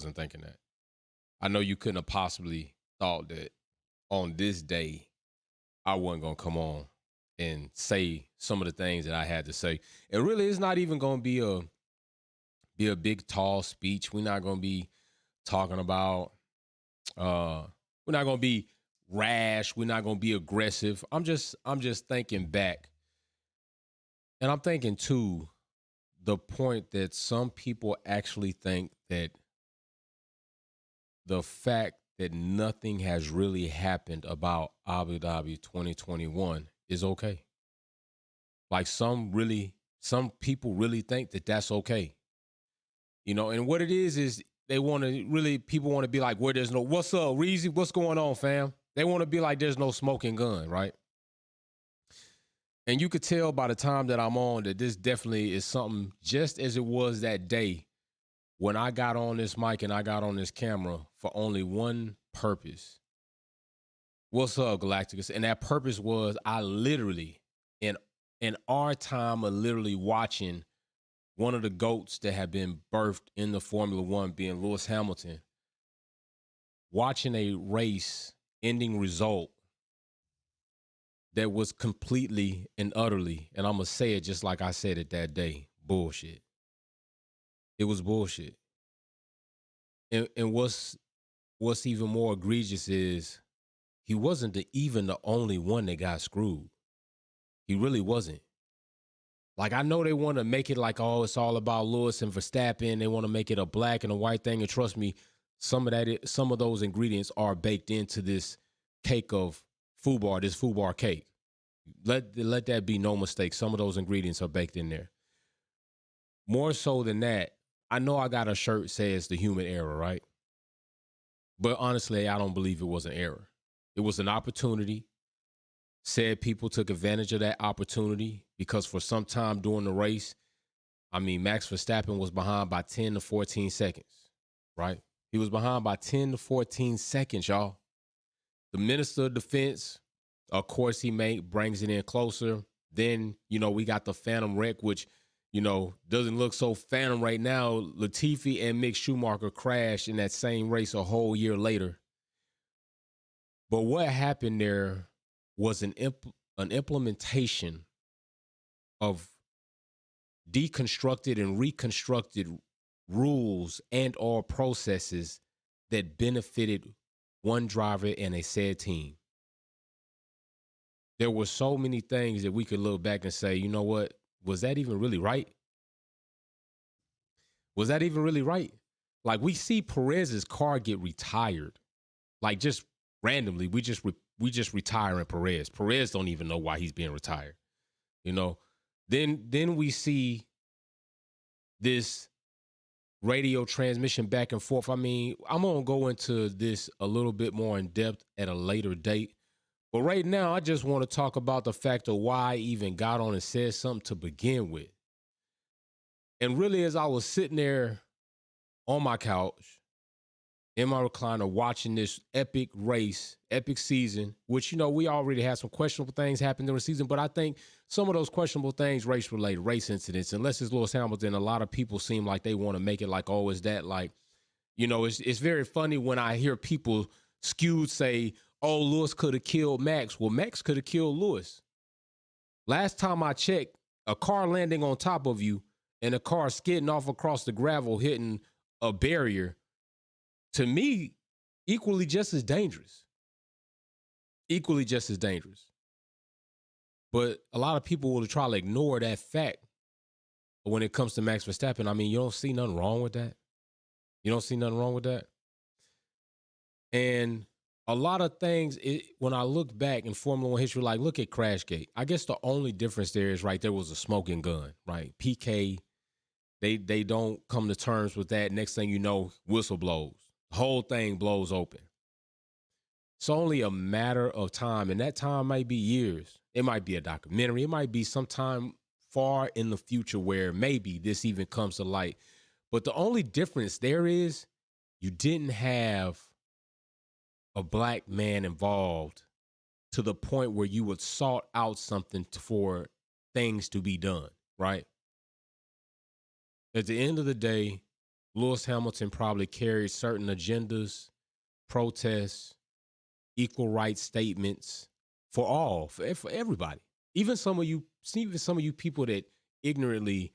wasn't thinking that. I know you couldn't have possibly thought that on this day I wasn't gonna come on and say some of the things that I had to say. It really is not even gonna be a big tall speech. We're not gonna be talking about we're not gonna be rash, we're not gonna be aggressive. I'm just thinking back, and I'm thinking too, the point that some people actually think that the fact that nothing has really happened about Abu Dhabi 2021 is okay. Like some people really think that that's okay. And what it is they want to really, people want to be like, where there's no, what's up, Reezy? What's going on, fam? They want to be like, there's no smoking gun, right? And you could tell by the time that I'm on that this definitely is something just as it was that day when I got on this mic and I got on this camera for only one purpose. What's up, Galacticus? And that purpose was I literally, in in our time of literally watching one of the GOATs that have been birthed in the Formula One, being Lewis Hamilton, watching a race ending result that was completely and utterly, and I'm going to say it just like I said it that day, bullshit. It was bullshit. And what's even more egregious is he wasn't even the only one that got screwed. He really wasn't. Like, I know they want to make it like, oh, it's all about Lewis and Verstappen. They want to make it a black and a white thing. And trust me, some of those ingredients are baked into this cake of foobar, this foobar cake. Let that be no mistake. Some of those ingredients are baked in there. More so than that, I know I got a shirt that says the human error, right? But honestly, I don't believe it was an error. It was an opportunity. Said people took advantage of that opportunity because for some time during the race, Max Verstappen was behind by 10 to 14 seconds, right? He was behind by 10 to 14 seconds, y'all. The Minister of Defense, of course, brings it in closer. Then, we got the Phantom wreck, which, doesn't look so phantom right now. Latifi and Mick Schumacher crashed in that same race a whole year later. But what happened there was an implementation of deconstructed and reconstructed rules and or processes that benefited one driver and a said team. There were so many things that we could look back and say, you know what? Was that even really right? Was that even really right? Like, we see Perez's car get retired. Like, just randomly, we just retiring Perez. Perez don't even know why he's being retired. Then we see this radio transmission back and forth. I'm gonna go into this a little bit more in depth at a later date. But right now, I just want to talk about the fact of why I even got on and said something to begin with. And really, as I was sitting there on my couch, in my recliner, watching this epic race, epic season, which, we already had some questionable things happen during the season, but I think some of those questionable things, race-related, race incidents, unless it's Lewis Hamilton, a lot of people seem like they want to make it like, oh, is that like, it's very funny when I hear people skewed say, oh, Lewis could have killed Max. Well, Max could have killed Lewis. Last time I checked, a car landing on top of you and a car skidding off across the gravel, hitting a barrier, to me, equally just as dangerous. Equally just as dangerous. But a lot of people will try to ignore that fact when it comes to Max Verstappen. You don't see nothing wrong with that. You don't see nothing wrong with that. And a lot of things, when I look back in Formula One history, like look at Crashgate. I guess the only difference there is, right, there was a smoking gun, right? PK, they don't come to terms with that. Next thing you know, whistle blows. The whole thing blows open. It's only a matter of time, and that time might be years. It might be a documentary. It might be sometime far in the future where maybe this even comes to light. But the only difference there is you didn't have a black man involved to the point where you would sort out something for things to be done, right? At the end of the day, Lewis Hamilton probably carried certain agendas, protests, equal rights statements for everybody. Even some of you people that ignorantly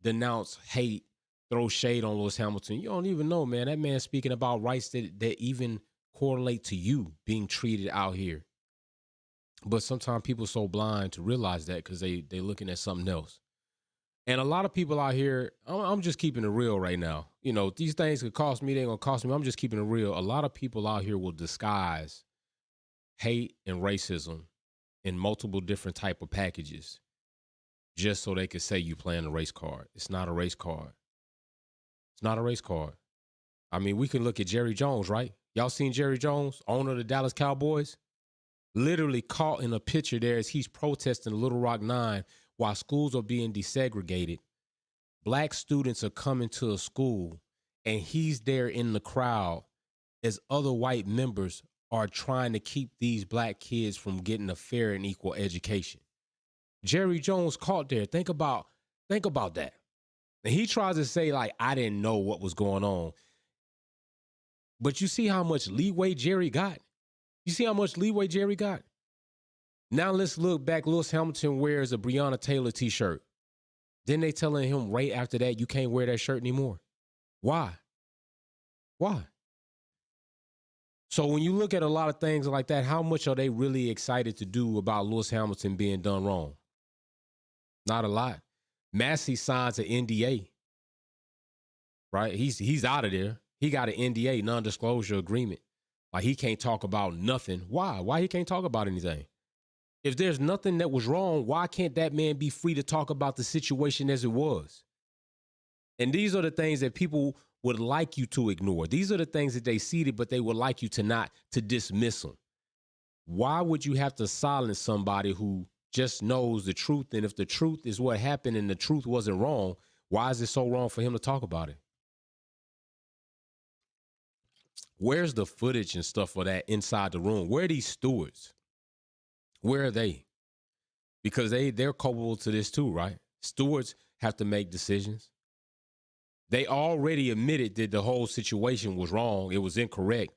denounce hate, throw shade on Lewis Hamilton. You don't even know, man. That man's speaking about rights that even correlate to you being treated out here. But sometimes people are so blind to realize that because they're looking at something else. And a lot of people out here, I'm just keeping it real right now. You know, these things could cost me, they ain't gonna cost me. I'm just keeping it real. A lot of people out here will disguise hate and racism in multiple different type of packages just so they could say you playing a race card. It's not a race card. It's not a race card. I mean, we can look at Jerry Jones, right? Y'all seen Jerry Jones, owner of the Dallas Cowboys? Literally caught in a picture there as he's protesting Little Rock 9 while schools are being desegregated. Black students are coming to a school and he's there in the crowd as other white members are trying to keep these black kids from getting a fair and equal education. Jerry Jones caught there. Think about that. And he tries to say, like, I didn't know what was going on. But you see how much leeway Jerry got? You see how much leeway Jerry got? Now let's look back. Lewis Hamilton wears a Breonna Taylor t-shirt. Then they telling him right after that, you can't wear that shirt anymore. Why? Why? So when you look at a lot of things like that, how much are they really excited to do about Lewis Hamilton being done wrong? Not a lot. Massey signs an NDA, right? He's out of there. He got an NDA, non-disclosure agreement. Like he can't talk about nothing. Why? Why he can't talk about anything? If there's nothing that was wrong, why can't that man be free to talk about the situation as it was? And these are the things that people would like you to ignore. These are the things that they seeded, but they would like you to dismiss them. Why would you have to silence somebody who just knows the truth? And if the truth is what happened and the truth wasn't wrong, why is it so wrong for him to talk about it? Where's the footage and stuff for that inside the room? Where are these stewards? Where are they? Because they're culpable to this too, right? Stewards have to make decisions. They already admitted that the whole situation was wrong. It was incorrect.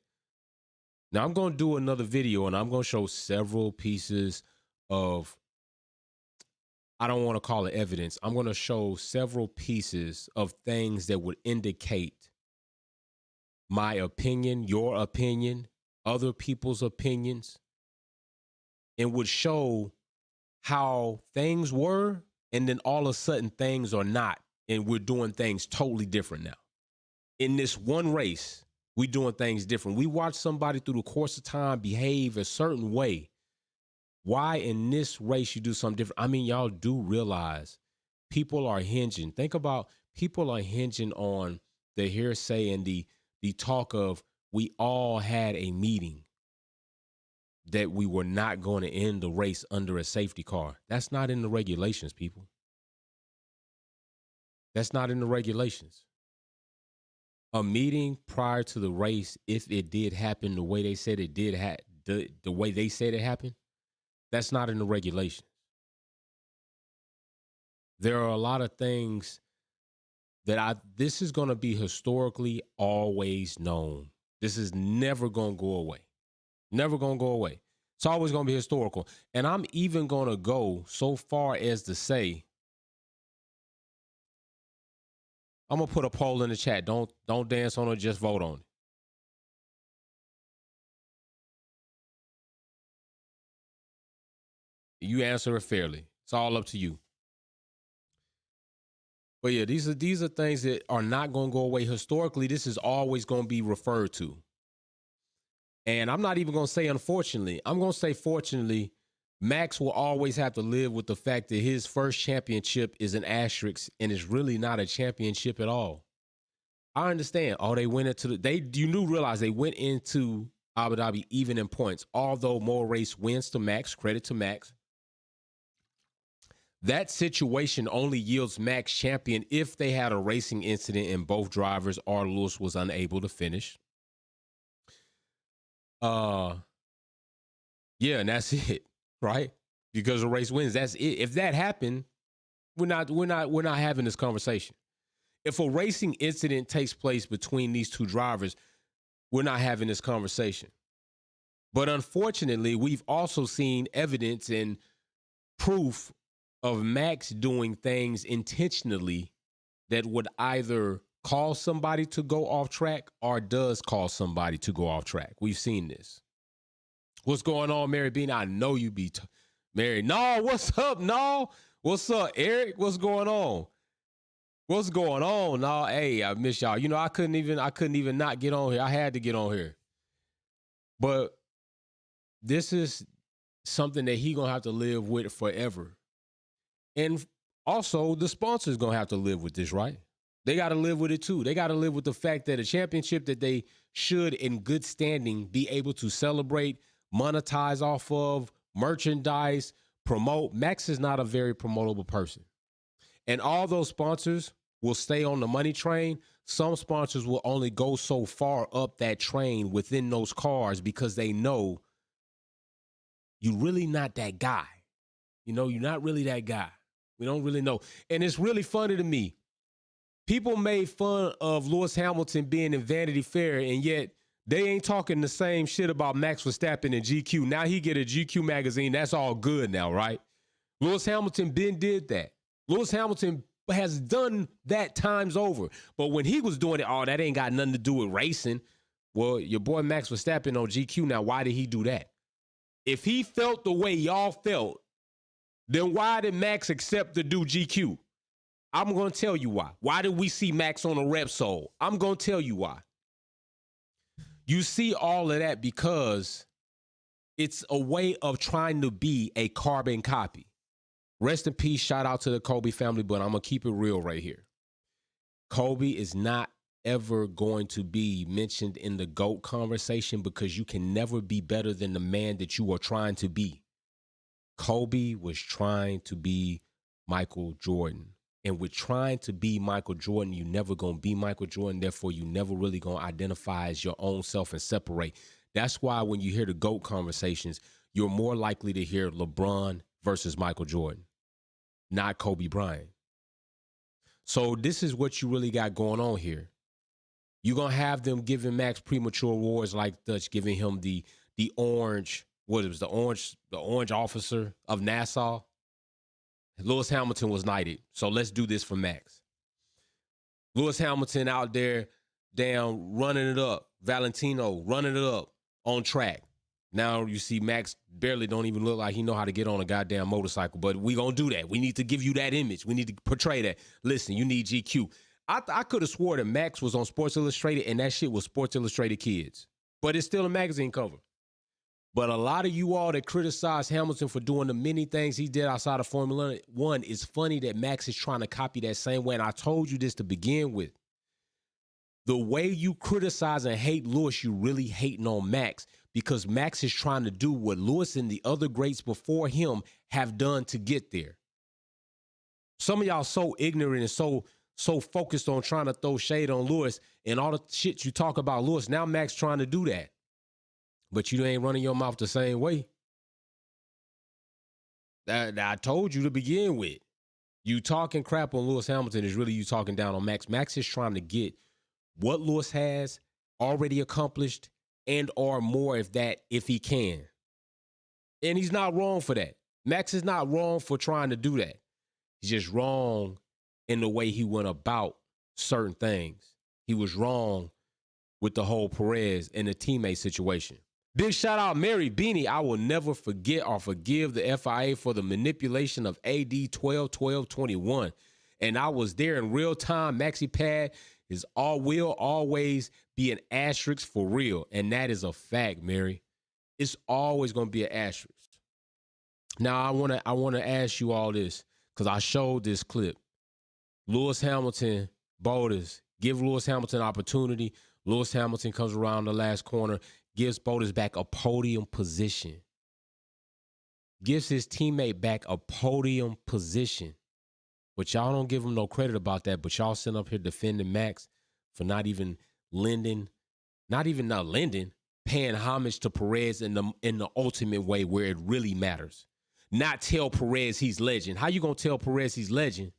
Now I'm going to do another video and I'm going to show several pieces of, I don't want to call it evidence. I'm going to show several pieces of things that would indicate my opinion, your opinion, other people's opinions, and would show how things were and then all of a sudden things are not. And we're doing things totally different now. In this one race, we're doing things different. We watch somebody through the course of time behave a certain way. Why in this race you do something different? I mean, y'all do realize people are hinging. Think about people are hinging on the hearsay and the talk of we all had a meeting that we were not going to end the race under a safety car. That's not in the regulations, people. That's not in the regulations. A meeting prior to the race, if it did happen the way they said it did, the way they said it happened, that's not in the regulations. There are a lot of things that this is going to be historically always known. This is never going to go away. Never going to go away. It's always going to be historical. And I'm even going to go so far as to say, I'm going to put a poll in the chat. Don't dance on it, just vote on it. You answer it fairly. It's all up to you. But yeah, these are things that are not going to go away. Historically, this is always going to be referred to. And I'm not even going to say unfortunately. I'm going to say fortunately, Max will always have to live with the fact that his first championship is an asterisk and it's really not a championship at all. I understand. Oh, they went into realize they went into Abu Dhabi even in points, although more race wins to Max, credit to Max. That situation only yields Max champion if they had a racing incident and both drivers or Lewis was unable to finish. Yeah, and that's it, right? Because the race wins. That's it. If that happened, we're not having this conversation. If a racing incident takes place between these two drivers, we're not having this conversation. But unfortunately, we've also seen evidence and proof of Max doing things intentionally that would either cause somebody to go off track or does cause somebody to go off track. We've seen this. What's going on, Mary Bean? I know you be Mary. No, what's up? No, what's up, Eric? What's going on? What's going on? No, hey, I miss y'all. You know, I couldn't even not get on here. I had to get on here. But this is something that he gonna have to live with forever. And also the sponsor's gonna have to live with this, right? They got to live with it too. They got to live with the fact that a championship that they should in good standing be able to celebrate, monetize off of, merchandise, promote. Max is not a very promotable person. And all those sponsors will stay on the money train. Some sponsors will only go so far up that train within those cars because they know you're really not that guy. You know, you're not really that guy. We don't really know. And it's really funny to me. People made fun of Lewis Hamilton being in Vanity Fair, and yet they ain't talking the same shit about Max Verstappen and GQ. Now he get a GQ magazine. That's all good now, right? Lewis Hamilton did that. Lewis Hamilton has done that times over. But when he was doing it, oh, that ain't got nothing to do with racing. Well, your boy Max Verstappen on GQ now, why did he do that? If he felt the way y'all felt, then why did Max accept to do GQ? I'm going to tell you why. Why did we see Max on a Repsol? I'm going to tell you why. You see all of that because it's a way of trying to be a carbon copy. Rest in peace, shout out to the Kobe family, but I'm going to keep it real right here. Kobe is not ever going to be mentioned in the GOAT conversation because you can never be better than the man that you are trying to be. Kobe was trying to be Michael Jordan. And with trying to be Michael Jordan, you never going to be Michael Jordan. Therefore, you never really going to identify as your own self and separate. That's why when you hear the GOAT conversations, you're more likely to hear LeBron versus Michael Jordan, not Kobe Bryant. So this is what you really got going on here. You're going to have them giving Max premature awards like Dutch, giving him the orange, what it was, the orange officer of Nassau. Lewis Hamilton was knighted. So let's do this for Max. Lewis Hamilton out there down running it up. Valentino running it up on track. Now you see Max barely don't even look like he know how to get on a goddamn motorcycle, but we gonna do that. We need to give you that image. We need to portray that. Listen, you need GQ. I could have swore that Max was on Sports Illustrated and that shit was Sports Illustrated Kids, but it's still a magazine cover. But a lot of you all that criticize Hamilton for doing the many things he did outside of Formula One, it's funny that Max is trying to copy that same way. And I told you this to begin with. The way you criticize and hate Lewis, you really hating on Max because Max is trying to do what Lewis and the other greats before him have done to get there. Some of y'all so ignorant and so focused on trying to throw shade on Lewis and all the shit you talk about Lewis. Now Max trying to do that. But you ain't running your mouth the same way. That I told you to begin with. You talking crap on Lewis Hamilton is really you talking down on Max. Max is trying to get what Lewis has already accomplished and or more if he can. And he's not wrong for that. Max is not wrong for trying to do that. He's just wrong in the way he went about certain things. He was wrong with the whole Perez and the teammate situation. Big shout out, Mary Beanie. I will never forget or forgive the FIA for the manipulation of AD 12-12-21. And I was there in real time. MaxiPad will always be an asterisk for real. And that is a fact, Mary. It's always going to be an asterisk. Now, I want to ask you all this because I showed this clip. Lewis Hamilton, Bottas, give Lewis Hamilton opportunity. Lewis Hamilton comes around the last corner, gives Bottas back a podium position. Gives his teammate back a podium position. But y'all don't give him no credit about that. But y'all sitting up here defending Max for not lending, paying homage to Perez in the ultimate way where it really matters. Not tell Perez he's legend. How you gonna tell Perez he's legend?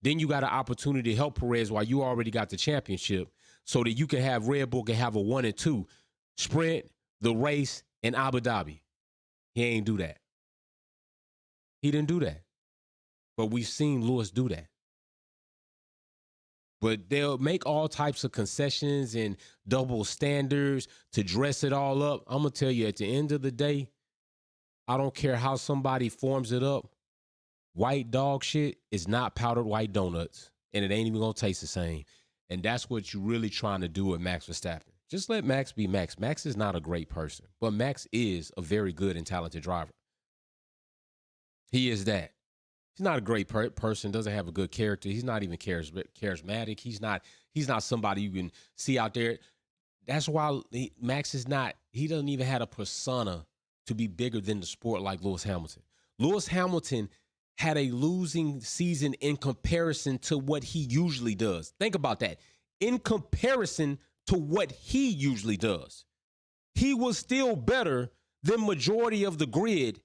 Then you got an opportunity to help Perez while you already got the championship so that you can have Red Bull can have a 1 and 2 sprint, the race, and Abu Dhabi. He ain't do that. He didn't do that. But we've seen Lewis do that. But they'll make all types of concessions and double standards to dress it all up. I'm going to tell you, at the end of the day, I don't care how somebody forms it up. White dog shit is not powdered white donuts, and it ain't even going to taste the same. And that's what you're really trying to do with Max Verstappen. Just let Max be Max. Max is not a great person, but Max is a very good and talented driver. He is that. He's not a great person, doesn't have a good character. He's not even charismatic. He's not somebody you can see out there. That's why Max is not, he doesn't even have a persona to be bigger than the sport like Lewis Hamilton. Lewis Hamilton had a losing season in comparison to what he usually does. Think about that. In comparison to what he usually does. He was still better than majority of the grid,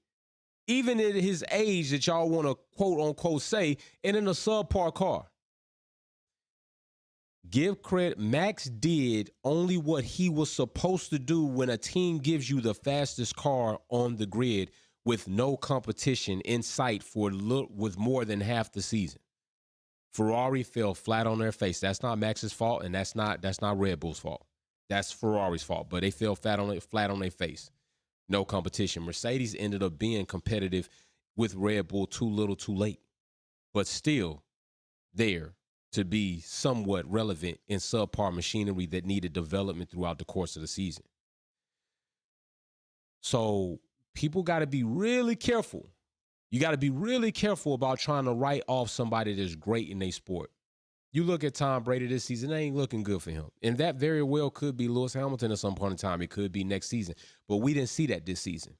even at his age that y'all want to quote unquote say, and in a subpar car. Give credit. Max did only what he was supposed to do when a team gives you the fastest car on the grid with no competition in sight with more than half the season. Ferrari fell flat on their face. That's not Max's fault, and that's not Red Bull's fault. That's Ferrari's fault, but they fell flat on their face. No competition. Mercedes ended up being competitive with Red Bull too little too late, but still there to be somewhat relevant in subpar machinery that needed development throughout the course of the season. So people got to be really careful. You got to be really careful about trying to write off somebody that's great in their sport. You look at Tom Brady this season, it ain't looking good for him. And that very well could be Lewis Hamilton at some point in time. It could be next season. But we didn't see that this season.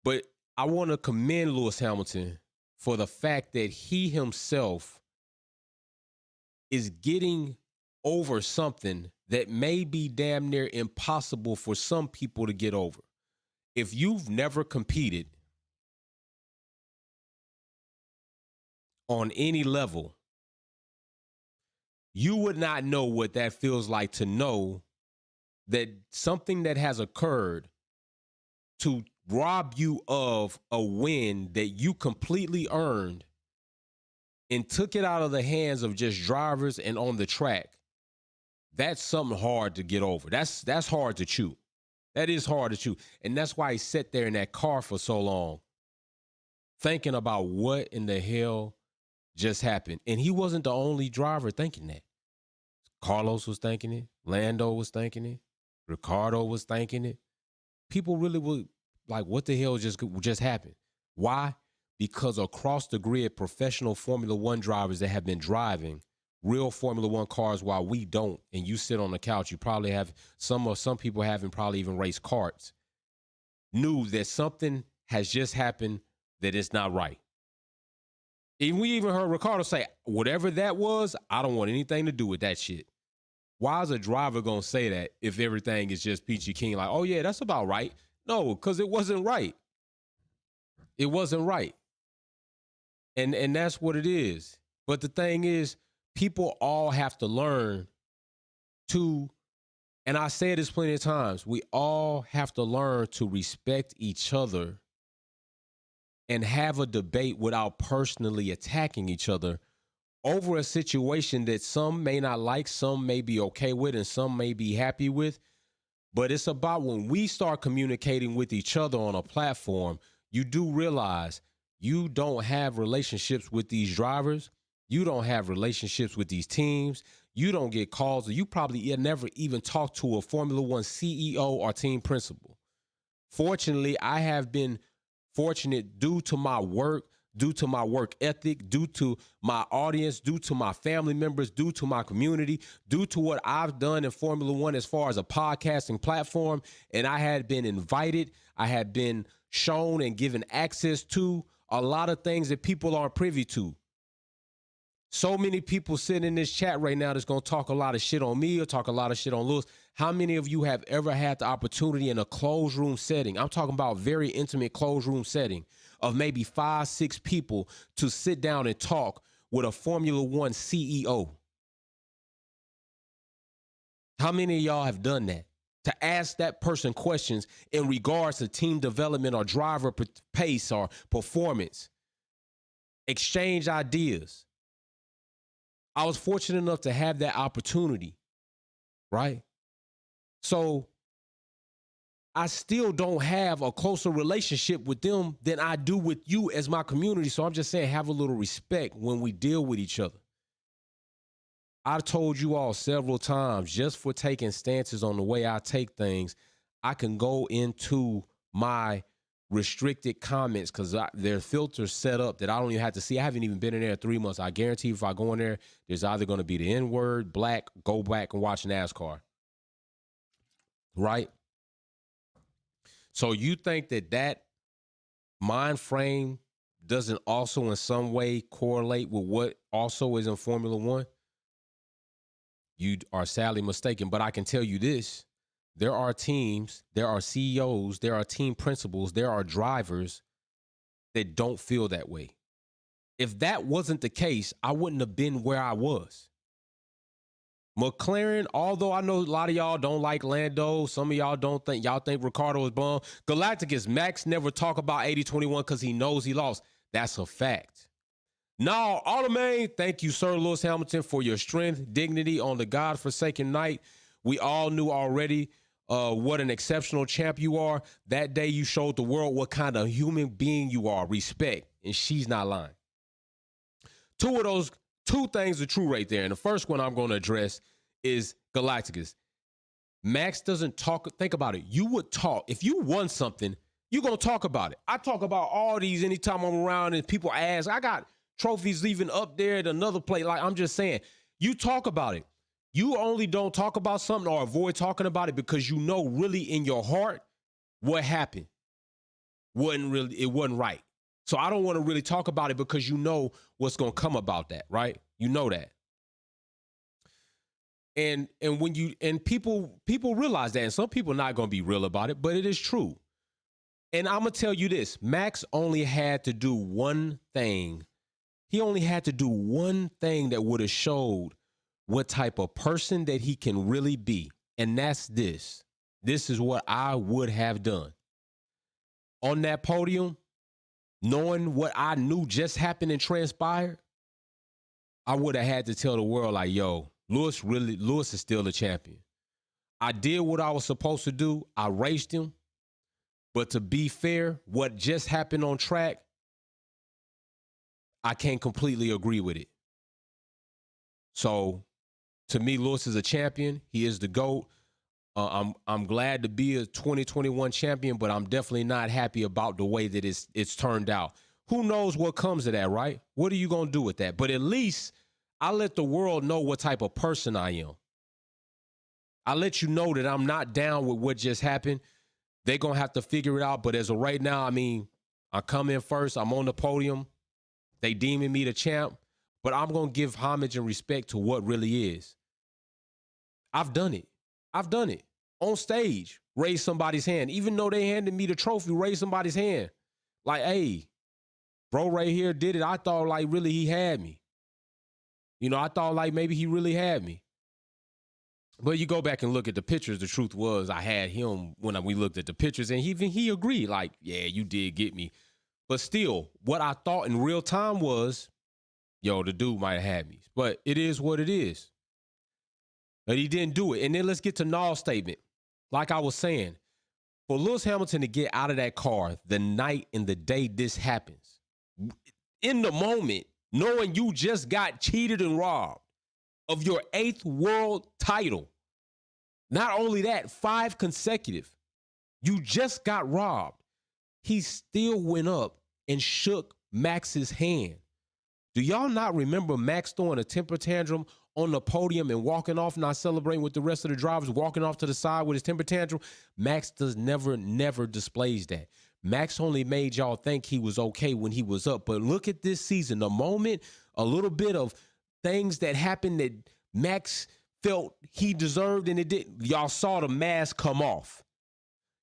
But I want to commend Lewis Hamilton for the fact that he himself is getting over something that may be damn near impossible for some people to get over. If you've never competed on any level, you would not know what that feels like to know that something that has occurred to rob you of a win that you completely earned and took it out of the hands of just drivers and on the track. That's something hard to get over. That's hard to chew. That is hard to chew. And that's why he sat there in that car for so long, thinking about what in the hell just happened. And he wasn't the only driver thinking that. Carlos was thinking it. Lando was thinking it. Ricardo was thinking it. People really were like, what the hell just happened? Why? Because across the grid, professional Formula One drivers that have been driving real Formula One cars while we don't, and you sit on the couch, you probably have some people haven't probably even raced karts, knew that something has just happened that is not right. And we even heard Ricardo say, whatever that was, I don't want anything to do with that shit. Why is a driver going to say that if everything is just peachy keen? Like, oh, yeah, that's about right. No, because it wasn't right. It wasn't right. And that's what it is. But the thing is, people all have to learn to, and I said this plenty of times, we all have to learn to respect each other and have a debate without personally attacking each other over a situation that some may not like, some may be okay with, and some may be happy with. But it's about when we start communicating with each other on a platform, you do realize you don't have relationships with these drivers. You don't have relationships with these teams. You don't get calls, or you probably never even talk to a Formula One CEO or team principal. Fortunately, I have been fortunate due to my work, due to my work ethic, due to my audience, due to my family members, due to my community, due to what I've done in Formula One as far as a podcasting platform. And I had been invited, I had been shown and given access to a lot of things that people aren't privy to. So many people sitting in this chat right now that's going to talk a lot of shit on me or talk a lot of shit on Lewis. How many of you have ever had the opportunity in a closed room setting? I'm talking about very intimate closed room setting of maybe 5, 6 people to sit down and talk with a Formula One CEO? How many of y'all have done that? To ask that person questions in regards to team development or driver pace or performance. Exchange ideas. I was fortunate enough to have that opportunity, right? So I still don't have a closer relationship with them than I do with you as my community. So I'm just saying, have a little respect when we deal with each other. I've told you all several times, just for taking stances on the way I take things, I can go into my restricted comments because there are filters set up that I don't even have to see. I haven't even been in there 3 months. I guarantee if I go in there, there's either going to be the N-word, black, go back and watch NASCAR. Right? So you think that mind frame doesn't also in some way correlate with what also is in Formula One? You are sadly mistaken, but I can tell you this. There are teams, there are CEOs, there are team principals, there are drivers that don't feel that way. If that wasn't the case, I wouldn't have been where I was. McLaren, although I know a lot of y'all don't like Lando, some of y'all think Ricardo is bum. Galacticus, Max never talk about 80-21 because he knows he lost. That's a fact. Now, Automane, thank you, Sir Lewis Hamilton, for your strength, dignity on the God-forsaken night. We all knew already what an exceptional champ you are. That day you showed the world what kind of human being you are. Respect. And she's not lying. Two things are true right there. And the first one I'm going to address is Galacticus. Max doesn't talk. Think about it. You would talk. If you won something, you're going to talk about it. I talk about all these anytime I'm around and people ask. I got trophies even up there at another place. Like, I'm just saying, you talk about it. You only don't talk about something or avoid talking about it because you know really in your heart what happened. It wasn't right. So I don't want to really talk about it because you know what's going to come about that, right? You know that. And when people realize that, and some people are not going to be real about it, but it is true. And I'm going to tell you this, Max only had to do one thing. He only had to do one thing that would have showed what type of person that he can really be. And that's this. This is what I would have done. On that podium, knowing what I knew just happened and transpired, I would have had to tell the world like, yo, Lewis is still the champion. I did what I was supposed to do. I raced him. But to be fair, what just happened on track, I can't completely agree with it. So, to me, Lewis is a champion. He is the GOAT. I'm glad to be a 2021 champion, but I'm definitely not happy about the way that it's turned out. Who knows what comes of that, right? What are you going to do with that? But at least I let the world know what type of person I am. I let you know that I'm not down with what just happened. They're going to have to figure it out. But as of right now, I mean, I come in first. I'm on the podium. They deeming me the champ, but I'm going to give homage and respect to what really is. I've done it. On stage, raise somebody's hand. Even though they handed me the trophy, raise somebody's hand. Like, hey, bro right here did it. I thought like really he had me. You know, I thought like maybe he really had me. But you go back and look at the pictures. The truth was I had him when we looked at the pictures, and he agreed like, yeah, you did get me. But still, what I thought in real time was, yo, the dude might have had me. But it is what it is. But he didn't do it. And then let's get to Nall's statement. Like I was saying, for Lewis Hamilton to get out of that car the night and the day this happens, in the moment, knowing you just got cheated and robbed of your 8th world title. Not only that, 5 consecutive. You just got robbed. He still went up and shook Max's hand. Do y'all not remember Max throwing a temper tantrum on the podium and walking off, not celebrating with the rest of the drivers, walking off to the side with his temper tantrum? Max never displays that. Max only made y'all think he was okay when he was up. But look at this season, the moment, a little bit of things that happened that Max felt he deserved and it didn't. Y'all saw the mask come off.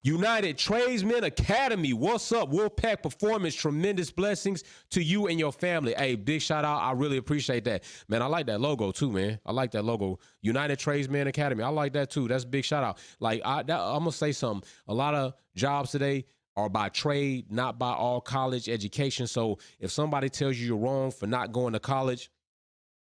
United Tradesmen Academy. What's up? Wolfpack Performance. Tremendous blessings to you and your family. Hey, big shout out. I really appreciate that. Man, I like that logo too, man. I like that logo. United Tradesmen Academy. I like that too. That's a big shout out. Like, I'm going to say something. A lot of jobs today are by trade, not by all college education. So if somebody tells you you're wrong for not going to college,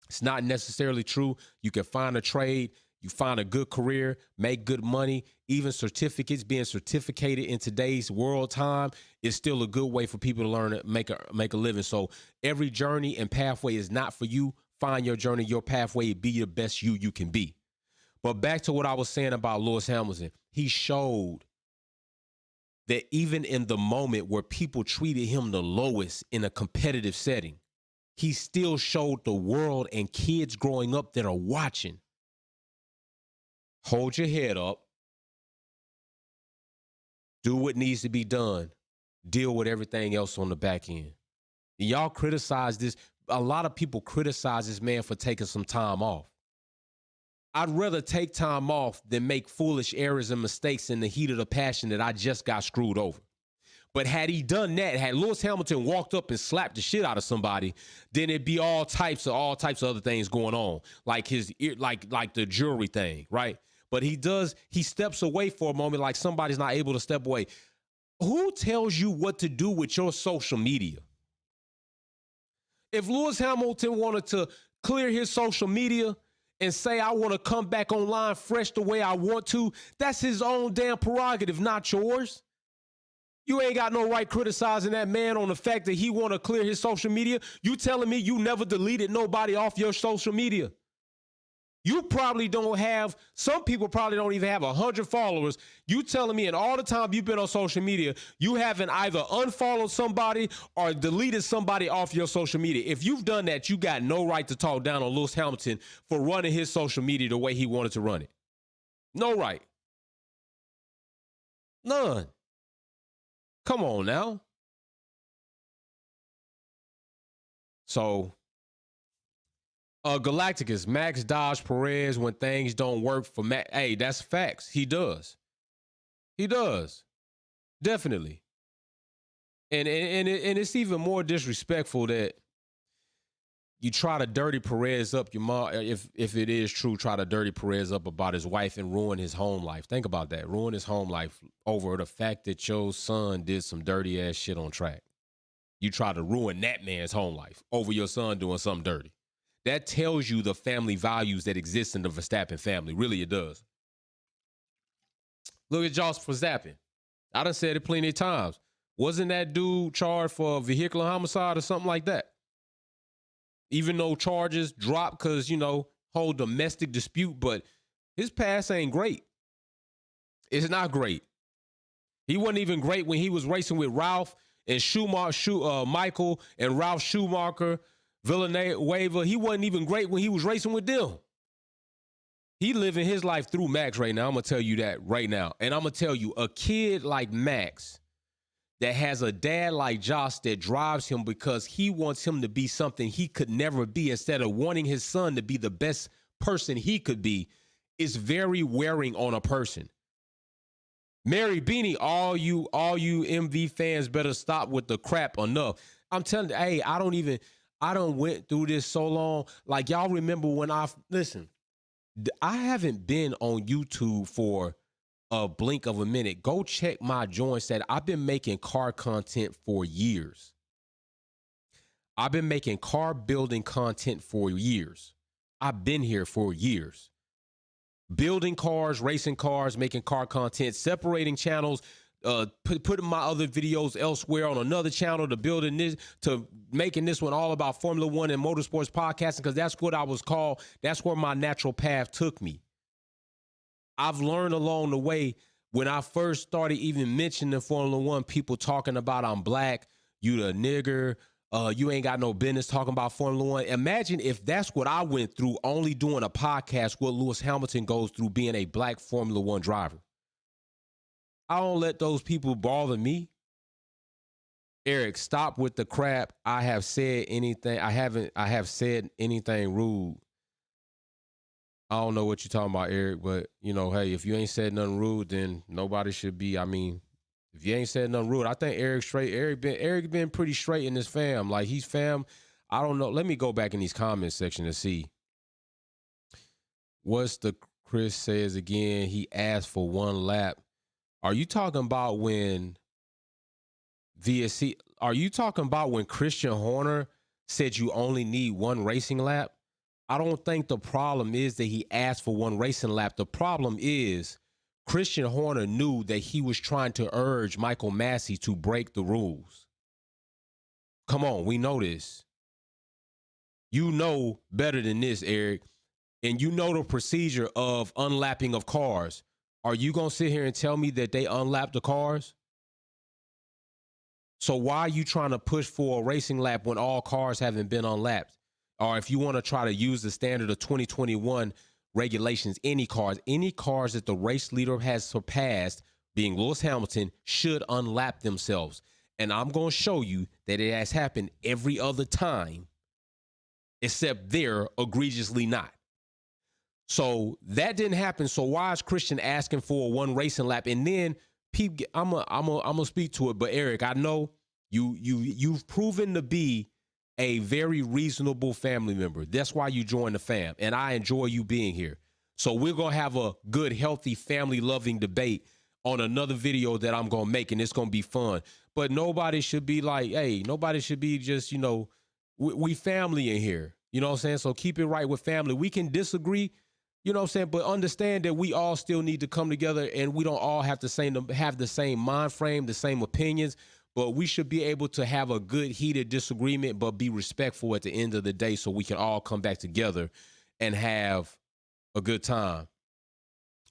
it's not necessarily true. You can find a trade. You find a good career, make good money, even certificates, being certificated in today's world time is still a good way for people to learn to make a living. So every journey and pathway is not for you. Find your journey, your pathway, be your best you can be. But back to what I was saying about Lewis Hamilton, he showed that even in the moment where people treated him the lowest in a competitive setting, he still showed the world and kids growing up that are watching. Hold your head up. Do what needs to be done. Deal with everything else on the back end. And y'all criticize this. A lot of people criticize this man for taking some time off. I'd rather take time off than make foolish errors and mistakes in the heat of the passion that I just got screwed over. But had he done that, had Lewis Hamilton walked up and slapped the shit out of somebody, then it'd be all types of other things going on, like his like the jewelry thing, right? But he steps away for a moment like somebody's not able to step away. Who tells you what to do with your social media? If Lewis Hamilton wanted to clear his social media and say, I want to come back online fresh the way I want to, that's his own damn prerogative, not yours. You ain't got no right criticizing that man on the fact that he want to clear his social media. You telling me you never deleted nobody off your social media? You probably don't have, some people probably don't even have 100 followers. You telling me in all the time you've been on social media, you haven't either unfollowed somebody or deleted somebody off your social media. If you've done that, you got no right to talk down on Lewis Hamilton for running his social media the way he wanted to run it. No right. None. Come on now. So, Galacticus, Max dodge Perez when things don't work for Max. Hey, that's facts. He does. He does. Definitely. And it's even more disrespectful that you try to dirty Perez up your mom. If it is true, try to dirty Perez up about his wife and ruin his home life. Think about that. Ruin his home life over the fact that your son did some dirty ass shit on track. You try to ruin that man's home life over your son doing something dirty. That tells you the family values that exist in the Verstappen family. Really, it does. Look at Jos Verstappen. I done said it plenty of times. Wasn't that dude charged for vehicular homicide or something like that? Even though charges dropped because, whole domestic dispute, but his past ain't great. It's not great. He wasn't even great when he was racing with Ralph and Michael and Ralph Schumacher, Villanueva. He wasn't even great when he was racing with them. He living his life through Max right now. I'm going to tell you that right now. And I'm going to tell you, a kid like Max that has a dad like Josh that drives him because he wants him to be something he could never be instead of wanting his son to be the best person he could be is very wearing on a person. Mary Beanie, all you MV fans better stop with the crap enough. I'm telling you, hey, I don't went through this so long. Like, y'all remember when I haven't been on YouTube for a blink of a minute. Go check my joints that I've been making car content for years. I've been making car building content for years. I've been here for years. Building cars, racing cars, making car content, separating channels, putting my other videos elsewhere on another channel to making this one all about Formula One and motorsports podcasting, because that's what I was called. That's where my natural path took me. I've learned along the way when I first started even mentioning Formula One, people talking about I'm black, you the nigger, you ain't got no business talking about Formula One. Imagine if that's what I went through only doing a podcast, what Lewis Hamilton goes through being a black Formula One driver. I don't let those people bother me. Eric, stop with the crap. I have said anything. I have said anything rude. I don't know what you're talking about, Eric, but you know, hey, if you ain't said nothing rude, then nobody should be. I mean, if you ain't said nothing rude, I think Eric's straight. Eric been pretty straight in his fam. Like he's fam. I don't know. Let me go back in these comments section and see what's the Chris says again. He asked for one lap. Are you talking about when VSC? Are you talking about when Christian Horner said you only need one racing lap? I don't think the problem is that he asked for one racing lap. The problem is Christian Horner knew that he was trying to urge Michael Massey to break the rules. Come on, we know this. You know better than this, Eric. And you know the procedure of unlapping of cars. Are you going to sit here and tell me that they unlapped the cars? So why are you trying to push for a racing lap when all cars haven't been unlapped? Or if you want to try to use the standard of 2021 regulations, any cars that the race leader has surpassed, being Lewis Hamilton, should unlap themselves. And I'm going to show you that it has happened every other time, except they're egregiously not. So that didn't happen. So why is Christian asking for one racing lap? And then I'm gonna speak to it. But Eric, I know you've proven to be a very reasonable family member. That's why you joined the fam, and I enjoy you being here. So we're gonna have a good, healthy, family-loving debate on another video that I'm gonna make, and it's gonna be fun. But nobody should be like, hey, nobody should be just, you know, we family in here. You know what I'm saying? So keep it right with family. We can disagree. You know what I'm saying? But understand that we all still need to come together, and we don't all have to have the same mind frame, the same opinions, but we should be able to have a good heated disagreement, but be respectful at the end of the day so we can all come back together and have a good time.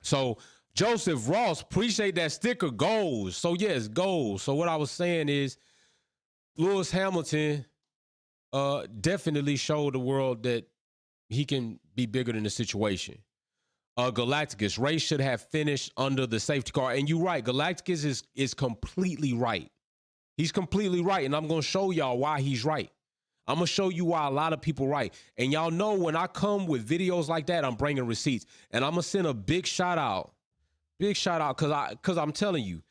So Joseph Ross, appreciate that sticker, goals. So yes, goals. So what I was saying is Lewis Hamilton definitely showed the world that he can be bigger than the situation. Galacticus, race should have finished under the safety car. And you're right. Galacticus is completely right. He's completely right. And I'm going to show y'all why he's right. I'm going to show you why a lot of people right. And y'all know when I come with videos like that, I'm bringing receipts. And I'm going to send a big shout out. Big shout out because I'm telling you.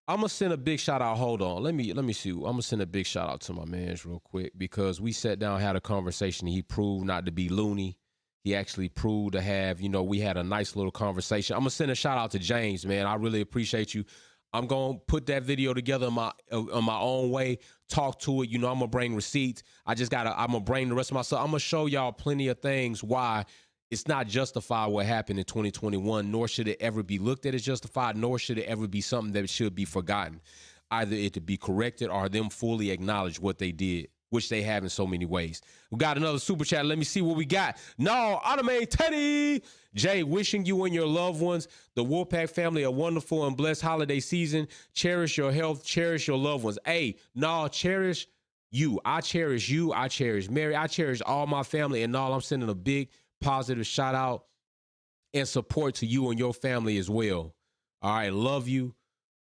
I'm going to send a big shout out. Hold on. Let me see. I'm going to send a big shout out to my mans real quick because we sat down, had a conversation. And he proved not to be loony. He actually proved to have, you know, we had a nice little conversation. I'm going to send a shout out to James, man. I really appreciate you. I'm going to put that video together in my own way, talk to it. You know, I'm going to bring receipts. I'm going to bring the rest of my stuff. I'm going to show y'all plenty of things why it's not justified what happened in 2021, nor should it ever be looked at as justified, nor should it ever be something that should be forgotten. Either it to be corrected or them fully acknowledge what they did, which they have in so many ways. We got another super chat. Let me see what we got. No, Anime Teddy. Jay, wishing you and your loved ones, the Wolfpack family, a wonderful and blessed holiday season. Cherish your health. Cherish your loved ones. Hey, no, cherish you. I cherish you. I cherish Mary. I cherish all my family. And no, I'm sending a big positive shout out and support to you and your family as well. All right, love you.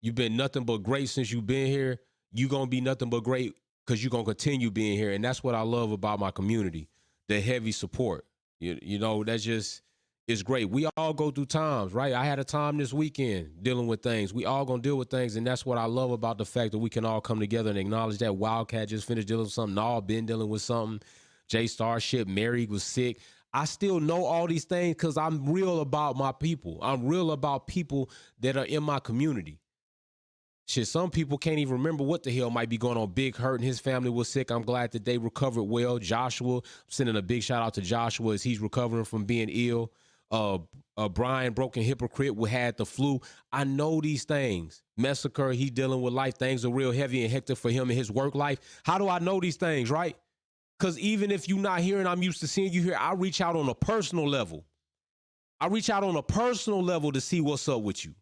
You've been nothing but great since you've been here. You're going to be nothing but great because you're going to continue being here. And that's what I love about my community, the heavy support. You know, that's just, it's great. We all go through times, right? I had a time this weekend dealing with things. We all going to deal with things. And that's what I love about the fact that we can all come together and acknowledge that Wildcat just finished dealing with something. Nah, been dealing with something. Jay Starship, Mary was sick. I still know all these things because I'm real about my people. I'm real about people that are in my community. Shit, some people can't even remember what the hell might be going on. Big Hurt and his family was sick. I'm glad that they recovered well. Joshua, I'm sending a big shout out to Joshua as he's recovering from being ill. Brian, broken hypocrite, had the flu. I know these things. Massacre, he's dealing with life. Things are real heavy and hectic for him in his work life. How do I know these things, right? Because even if you're not here and I'm used to seeing you here, I reach out on a personal level. I reach out on a personal level to see what's up with you.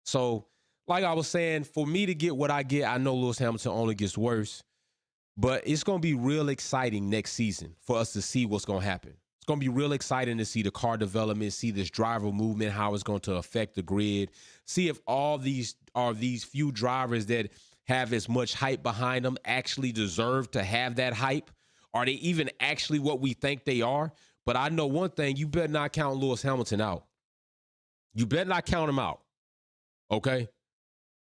So, like I was saying, for me to get what I get, I know Lewis Hamilton only gets worse. But it's going to be real exciting next season for us to see what's going to happen. It's going to be real exciting to see the car development, see this driver movement, how it's going to affect the grid, see if all these are these few drivers that have as much hype behind them actually deserve to have that hype. Are they even actually what we think they are? But I know one thing, you better not count Lewis Hamilton out. You better not count him out. Okay?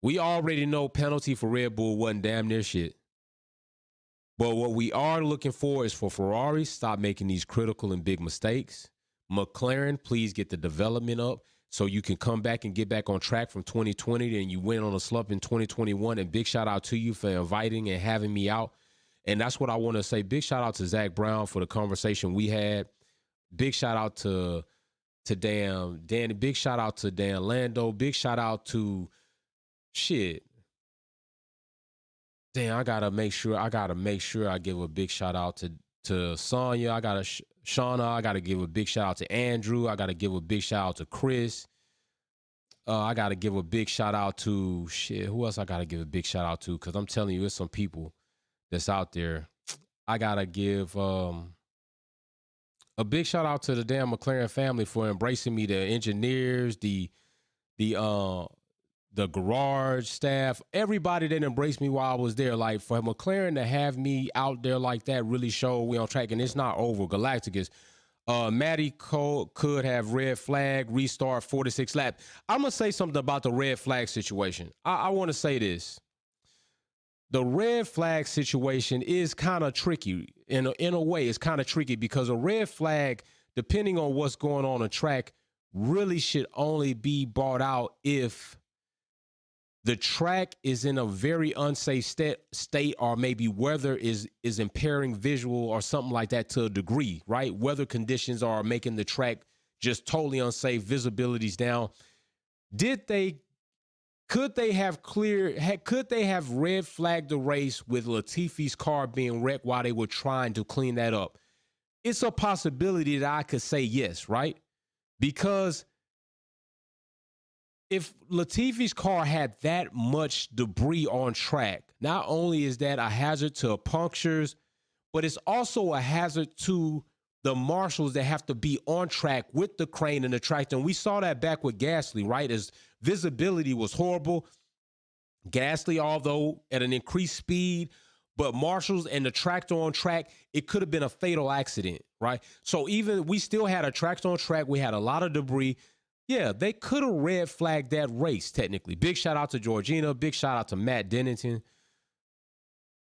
We already know penalty for Red Bull wasn't damn near shit. But what we are looking for is for Ferrari, stop making these critical and big mistakes. McLaren, please get the development up so you can come back and get back on track from 2020. And you went on a slump in 2021. And big shout out to you for inviting and having me out. And that's what I want to say. Big shout out to Zach Brown for the conversation we had. Big shout out to Dan Danny. Big shout out to Dan Lando. Big shout out to shit. Damn, I gotta make sure I give a big shout out to Sonya. Shauna. I gotta give a big shout out to Andrew. I gotta give a big shout out to Chris. I gotta give a big shout out to shit. Who else I gotta give a big shout out to? Because I'm telling you, there's some people that's out there. I gotta give a big shout out to the damn McLaren family for embracing me. The engineers, the garage staff, everybody that embraced me while I was there. Like, for McLaren to have me out there like that really showed we on track, and it's not over. Galacticus, Matty Cole could have red flag, restart 46 lap. I'm going to say something about the red flag situation. I want to say this. The red flag situation is kind of tricky. In a way, it's kind of tricky because a red flag, depending on what's going on the track, really should only be brought out if the track is in a very unsafe state, or maybe weather is impairing visual or something like that to a degree, right? Weather conditions are making the track just totally unsafe, visibility's down. Could they have red flagged the race with Latifi's car being wrecked while they were trying to clean that up? It's a possibility that I could say yes, right? Because if Latifi's car had that much debris on track, not only is that a hazard to punctures, but it's also a hazard to the marshals that have to be on track with the crane and the tractor. And we saw that back with Gasly, right? As visibility was horrible. Gasly, although at an increased speed, but marshals and the tractor on track, it could have been a fatal accident, right? So even we still had a tractor on track. We had a lot of debris. Yeah, they could have red flagged that race, technically. Big shout out to Georgina. Big shout out to Matt Dennington.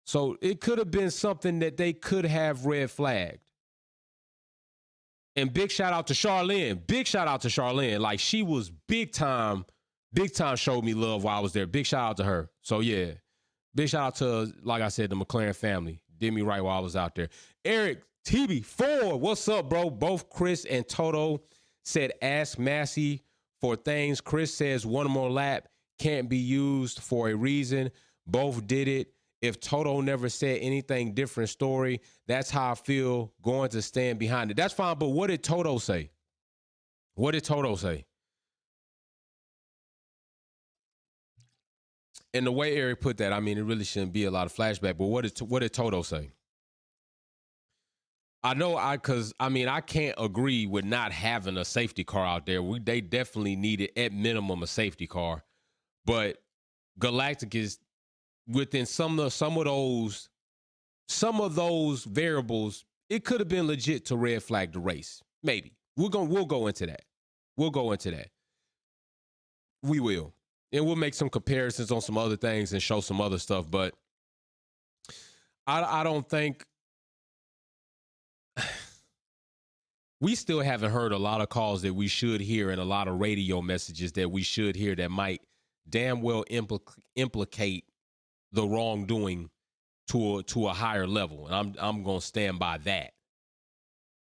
So it could have been something that they could have red flagged. And big shout out to Charlene. Big shout out to Charlene. Like, she was big time showed me love while I was there. Big shout out to her. So, yeah. Big shout out to, like I said, the McLaren family. Did me right while I was out there. Eric TB4, what's up, bro? Both Chris and Toto said ask Massey for things. Chris says one more lap can't be used for a reason. Both did it. If Toto never said anything different story, that's how I feel, going to stand behind it. That's fine, but what did Toto say? What did Toto say? And the way Eric put that, I mean, it really shouldn't be a lot of flashback, but what did Toto say? I know I can't agree with not having a safety car out there. They definitely needed at minimum a safety car, but Galactic is within some of those variables. It could have been legit to red flag the race. Maybe we'll go into that. We'll go into that. We will, and we'll make some comparisons on some other things and show some other stuff. But I don't think. We still haven't heard a lot of calls that we should hear and a lot of radio messages that we should hear that might damn well implicate the wrongdoing to a higher level. And I'm going to stand by that.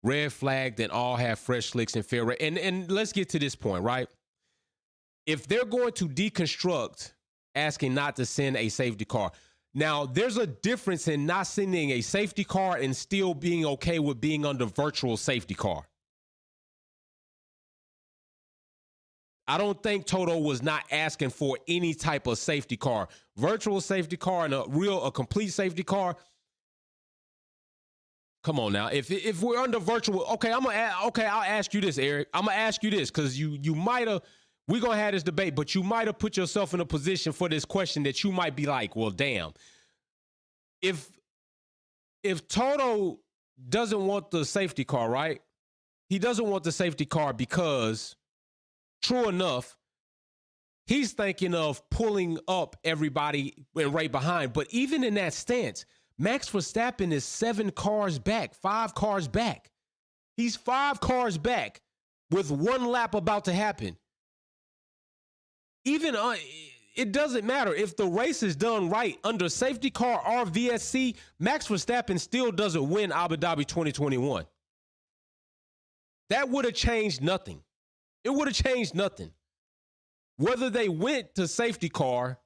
Red flag, then all have fresh slicks and fair. And let's get to this point, right? If they're going to deconstruct asking not to send a safety car, now, there's a difference in not sending a safety car and still being okay with being under virtual safety car. I don't think Toto was not asking for any type of safety car. Virtual safety car and a complete safety car. Come on now. If we're under virtual, okay, I'll ask you this, Eric. I'm gonna ask you this because you might have. We're going to have this debate, but you might have put yourself in a position for this question that you might be like, well, damn. If Toto doesn't want the safety car, right? He doesn't want the safety car because, true enough, he's thinking of pulling up everybody and right behind. But even in that stance, Max Verstappen is 7 cars back, 5 cars back. He's 5 cars back with 1 lap about to happen. Even it doesn't matter if the race is done right under safety car or VSC, Max Verstappen still doesn't win Abu Dhabi 2021. That would have changed nothing. It would have changed nothing. Whether they went to safety car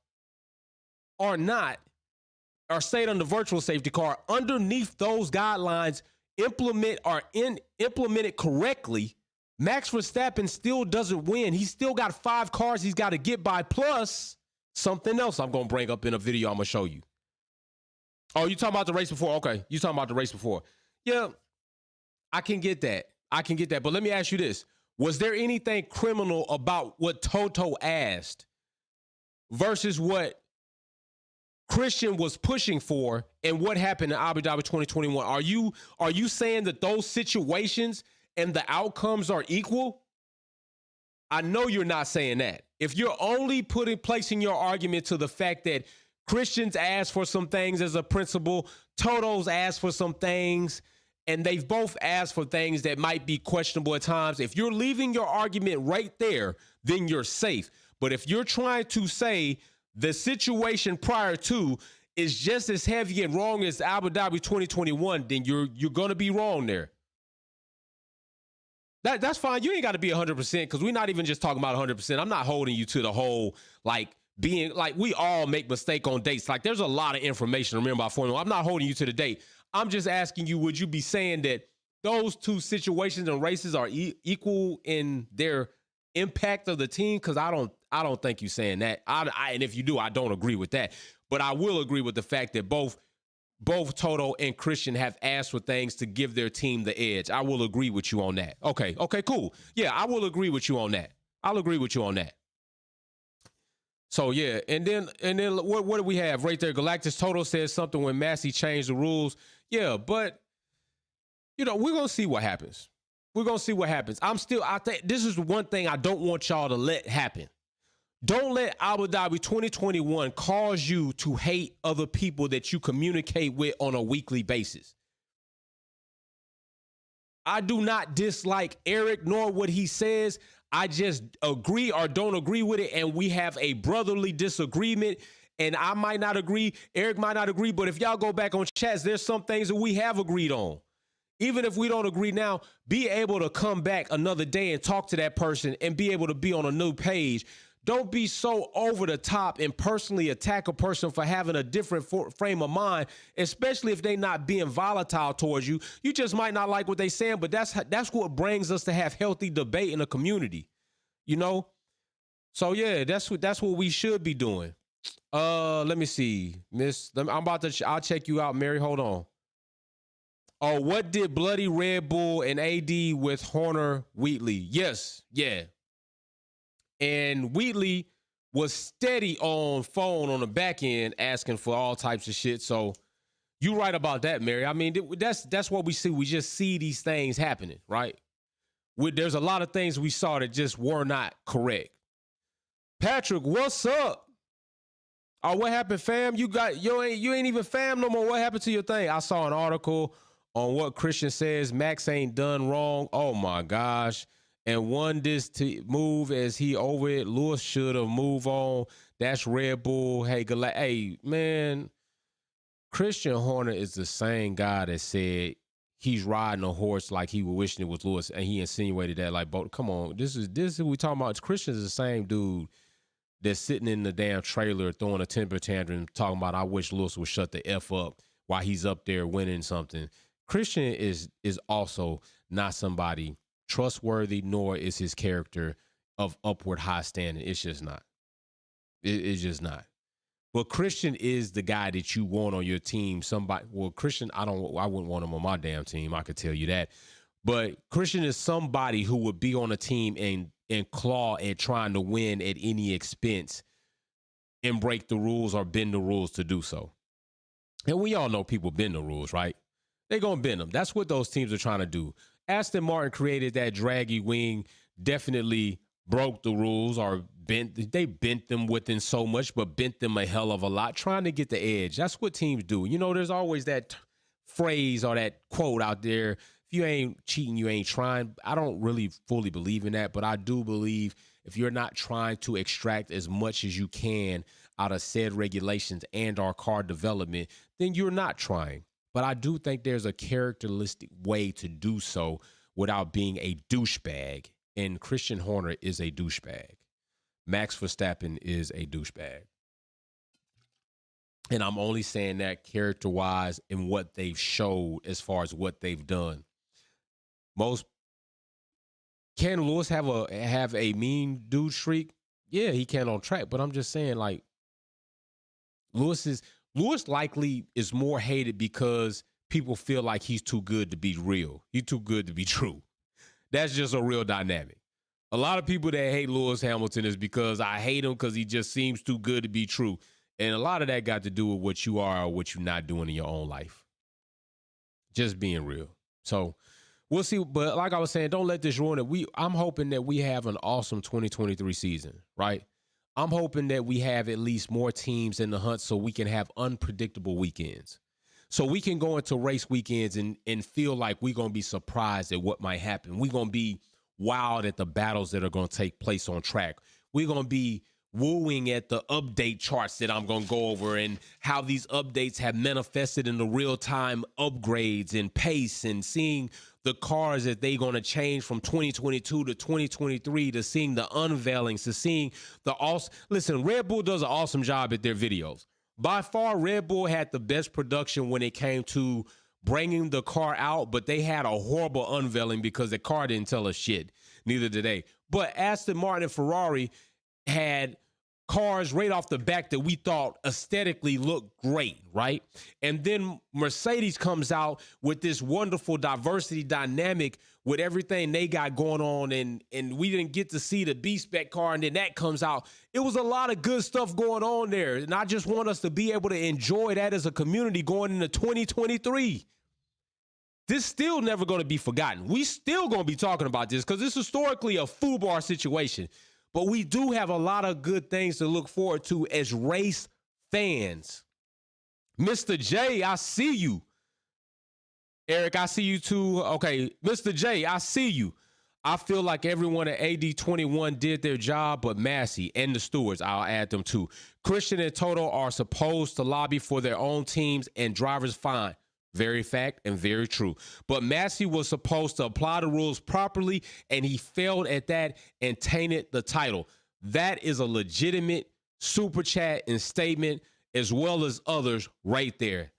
or not, or stayed on the virtual safety car, underneath those guidelines, implemented correctly, Max Verstappen still doesn't win. He's still got 5 cars he's got to get by, plus something else I'm going to bring up in a video I'm going to show you. Oh, you talking about the race before? Okay, you talking about the race before. Yeah, I can get that. But let me ask you this. Was there anything criminal about what Toto asked versus what Christian was pushing for and what happened in Abu Dhabi 2021? Are you saying that those situations and the outcomes are equal? I know you're not saying that. If you're only placing your argument to the fact that Christians asked for some things as a principle, Toto's asked for some things, and they've both asked for things that might be questionable at times. If you're leaving your argument right there, then you're safe. But if you're trying to say the situation prior to is just as heavy and wrong as Abu Dhabi 2021, then you're going to be wrong there. That's fine. You ain't got to be 100% because we're not even just talking about 100%. I'm not holding you to the whole, being we all make mistake on dates. There's a lot of information to remember about Formula. I'm not holding you to the date. I'm just asking you, would you be saying that those two situations and races are equal in their impact of the team? Because I don't think you're saying that. And if you do, I don't agree with that. But I will agree with the fact that both Toto and Christian have asked for things to give their team the edge. I will agree with you on that. Okay, cool. Yeah, I will agree with you on that. I'll agree with you on that. So yeah, and then what do we have right there? Galactus Toto says something when Massey changed the rules. Yeah, but we're gonna see what happens. I think this is the one thing I don't want y'all to let happen. Don't let Abu Dhabi 2021 cause you to hate other people that you communicate with on a weekly basis. I do not dislike Eric nor what he says. I just agree or don't agree with it, and we have a brotherly disagreement, and I might not agree, Eric might not agree, but if y'all go back on chats, there's some things that we have agreed on. Even if we don't agree now, be able to come back another day and talk to that person and be able to be on a new page. Don't be so over the top and personally attack a person for having a different frame of mind, especially if they not being volatile towards you. You just might not like what they saying, but that's what brings us to have healthy debate in a community, So yeah, that's what we should be doing. Let me see, I'll check you out, Mary. Hold on. Oh, what did Bloody Red Bull and AD with Horner Wheatley? Yes, yeah. And Wheatley was steady on phone on the back end asking for all types of shit. So you right about that, Mary. I mean, that's what we see. We just see these things happening, right? There's a lot of things we saw that just were not correct. Patrick, what's up? Oh, what happened, fam? You ain't even fam no more. What happened to your thing? I saw an article on what Christian says Max ain't done wrong. Oh my gosh. And won this to move as he over it. Lewis should have moved on. That's Red Bull. Hey, man, Christian Horner is the same guy that said he's riding a horse like he was wishing it was Lewis, and he insinuated that come on, this is what we talking about. Christian is the same dude that's sitting in the damn trailer throwing a temper tantrum talking about I wish Lewis would shut the F up while he's up there winning something. Christian is also not somebody trustworthy, nor is his character of upward high standing. It's just not. It's just not. But Christian is the guy that you want on your team. Christian, I wouldn't want him on my damn team. I could tell you that. But Christian is somebody who would be on a team and claw at trying to win at any expense and break the rules or bend the rules to do so. And we all know people bend the rules, right? They're going to bend them. That's what those teams are trying to do. Aston Martin created that draggy wing, definitely broke the rules or they bent them within so much, but bent them a hell of a lot, trying to get the edge. That's what teams do. You know, there's always that phrase or that quote out there. If you ain't cheating, you ain't trying. I don't really fully believe in that, but I do believe if you're not trying to extract as much as you can out of said regulations and our car development, then you're not trying. But I do think there's a characteristic way to do so without being a douchebag. And Christian Horner is a douchebag. Max Verstappen is a douchebag. And I'm only saying that character-wise in what they've showed as far as what they've done. Can Lewis have a mean dude streak? Yeah, he can on track. But I'm just saying, like, Lewis likely is more hated because people feel like he's too good to be real. He's too good to be true. That's just a real dynamic. A lot of people that hate Lewis Hamilton is because I hate him because he just seems too good to be true. And a lot of that got to do with what you are or what you're not doing in your own life. Just being real. So we'll see. But like I was saying, don't let this ruin it. I'm hoping that we have an awesome 2023 season, right? I'm hoping that we have at least more teams in the hunt so we can have unpredictable weekends. So we can go into race weekends and feel like we're going to be surprised at what might happen. We're going to be wild at the battles that are going to take place on track. We're going to be wooing at the update charts that I'm going to go over and how these updates have manifested in the real-time upgrades and pace and seeing the cars that they're going to change from 2022 to 2023 to seeing the unveilings to seeing the awesome. Listen, Red Bull does an awesome job at their videos. By far, Red Bull had the best production when it came to bringing the car out, but they had a horrible unveiling because the car didn't tell us shit. Neither did they. But Aston Martin and Ferrari had cars right off the back that we thought aesthetically looked great, right? And then Mercedes comes out with this wonderful diversity dynamic with everything they got going on, and we didn't get to see the B-Spec car, and then that comes out. It was a lot of good stuff going on there, and I just want us to be able to enjoy that as a community going into 2023. This still never going to be forgotten. We still going to be talking about this because it's historically a FUBAR situation. But we do have a lot of good things to look forward to as race fans. Mr. J, I see you. Eric, I see you too. Okay, Mr. J, I see you. I feel like everyone at AD21 did their job, but Massey and the stewards, I'll add them too. Christian and Toto are supposed to lobby for their own teams and drivers fine. Very fact and very true. But Massey was supposed to apply the rules properly, and he failed at that and tainted the title. That is a legitimate super chat and statement, as well as others right there.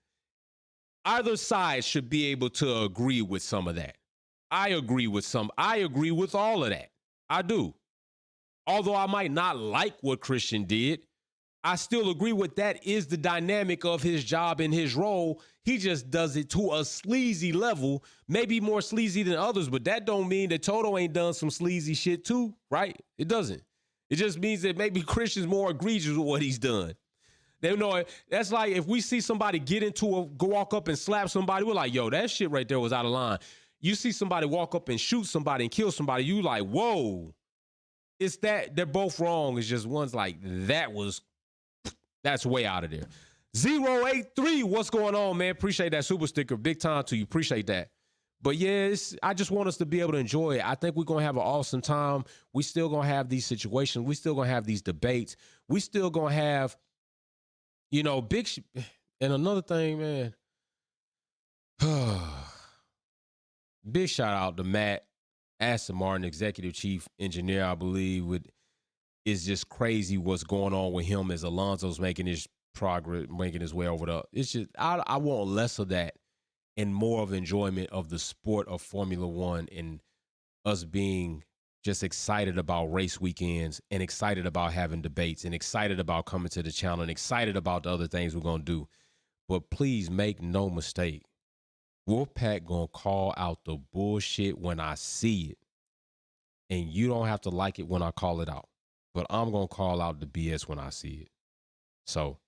Either side should be able to agree with some of that. I agree with some. I agree with all of that. I do. Although I might not like what Christian did, I still agree with that is the dynamic of his job and his role. He just does it to a sleazy level, maybe more sleazy than others, but that don't mean that Toto ain't done some sleazy shit too, right? It doesn't. It just means that maybe Christian's more egregious with what he's done. They know that's like if we see somebody go walk up and slap somebody, we're like, yo, that shit right there was out of line. You see somebody walk up and shoot somebody and kill somebody, you like, whoa. It's that they're both wrong. It's just one's like, that's way out of there. 083, what's going on, man? Appreciate that super sticker. Big time to you. Appreciate that. But yeah, I just want us to be able to enjoy it. I think we're going to have an awesome time. We still going to have these situations. We still going to have these debates. We still going to have, and another thing, man. Big shout out to Matt Aston Martin, executive chief engineer, I believe, it's just crazy what's going on with him as Alonso's making his progress, making his way over the. It's just I want less of that and more of enjoyment of the sport of Formula One and us being just excited about race weekends and excited about having debates and excited about coming to the channel and excited about the other things we're gonna do. But please make no mistake, Wolfpack gonna call out the bullshit when I see it, and you don't have to like it when I call it out. But I'm going to call out the BS when I see it. So,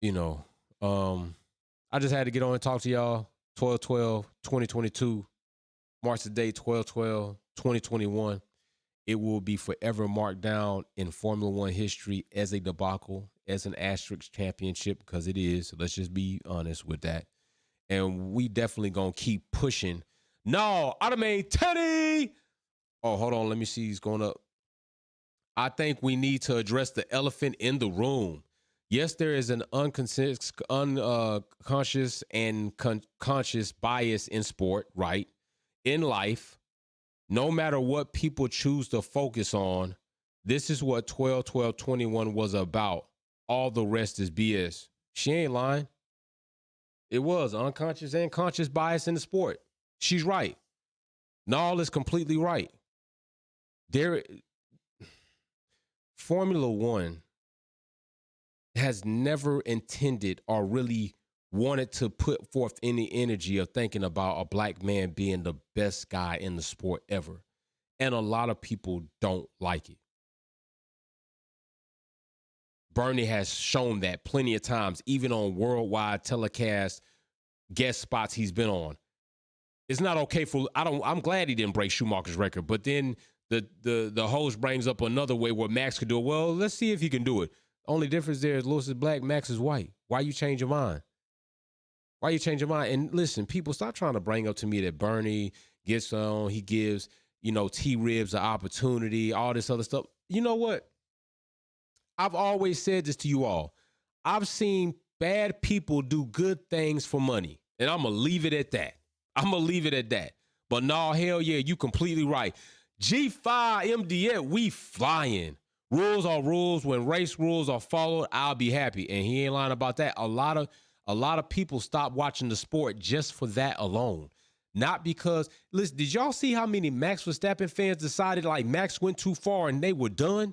I just had to get on and talk to y'all. 2022. March the date 2021. It will be forever marked down in Formula One history as a debacle, as an asterisk championship, because it is. So let's just be honest with that. And we definitely going to keep pushing. No, Ottoman Teddy. Oh, hold on. Let me see. He's going up. I think we need to address the elephant in the room. Yes, there is an unconscious and conscious bias in sport, right? In life, no matter what people choose to focus on, this is what 12-12-21 was about. All the rest is BS. She ain't lying. It was unconscious and conscious bias in the sport. She's right. Nall is completely right. Formula One has never intended or really wanted to put forth any energy of thinking about a black man being the best guy in the sport ever. And a lot of people don't like it. Bernie has shown that plenty of times, even on worldwide telecast guest spots he's been on. It's not okay I'm glad he didn't break Schumacher's record, but then the host brings up another way where Max could do it. Well, let's see if he can do it. Only difference there is Lewis is black, Max is white. Why you change your mind? Why you change your mind? And listen, people, stop trying to bring up to me that Bernie gets on, he gives, T-Ribs an opportunity, all this other stuff. You know what? I've always said this to you all. I've seen bad people do good things for money, and I'm going to leave it at that. But no, hell yeah, you completely right. G5 MDF, we flying. Rules are rules. When race rules are followed, I'll be happy. And he ain't lying about that. A lot of people stop watching the sport just for that alone. Not because, listen, did y'all see how many Max Verstappen fans decided like Max went too far and they were done?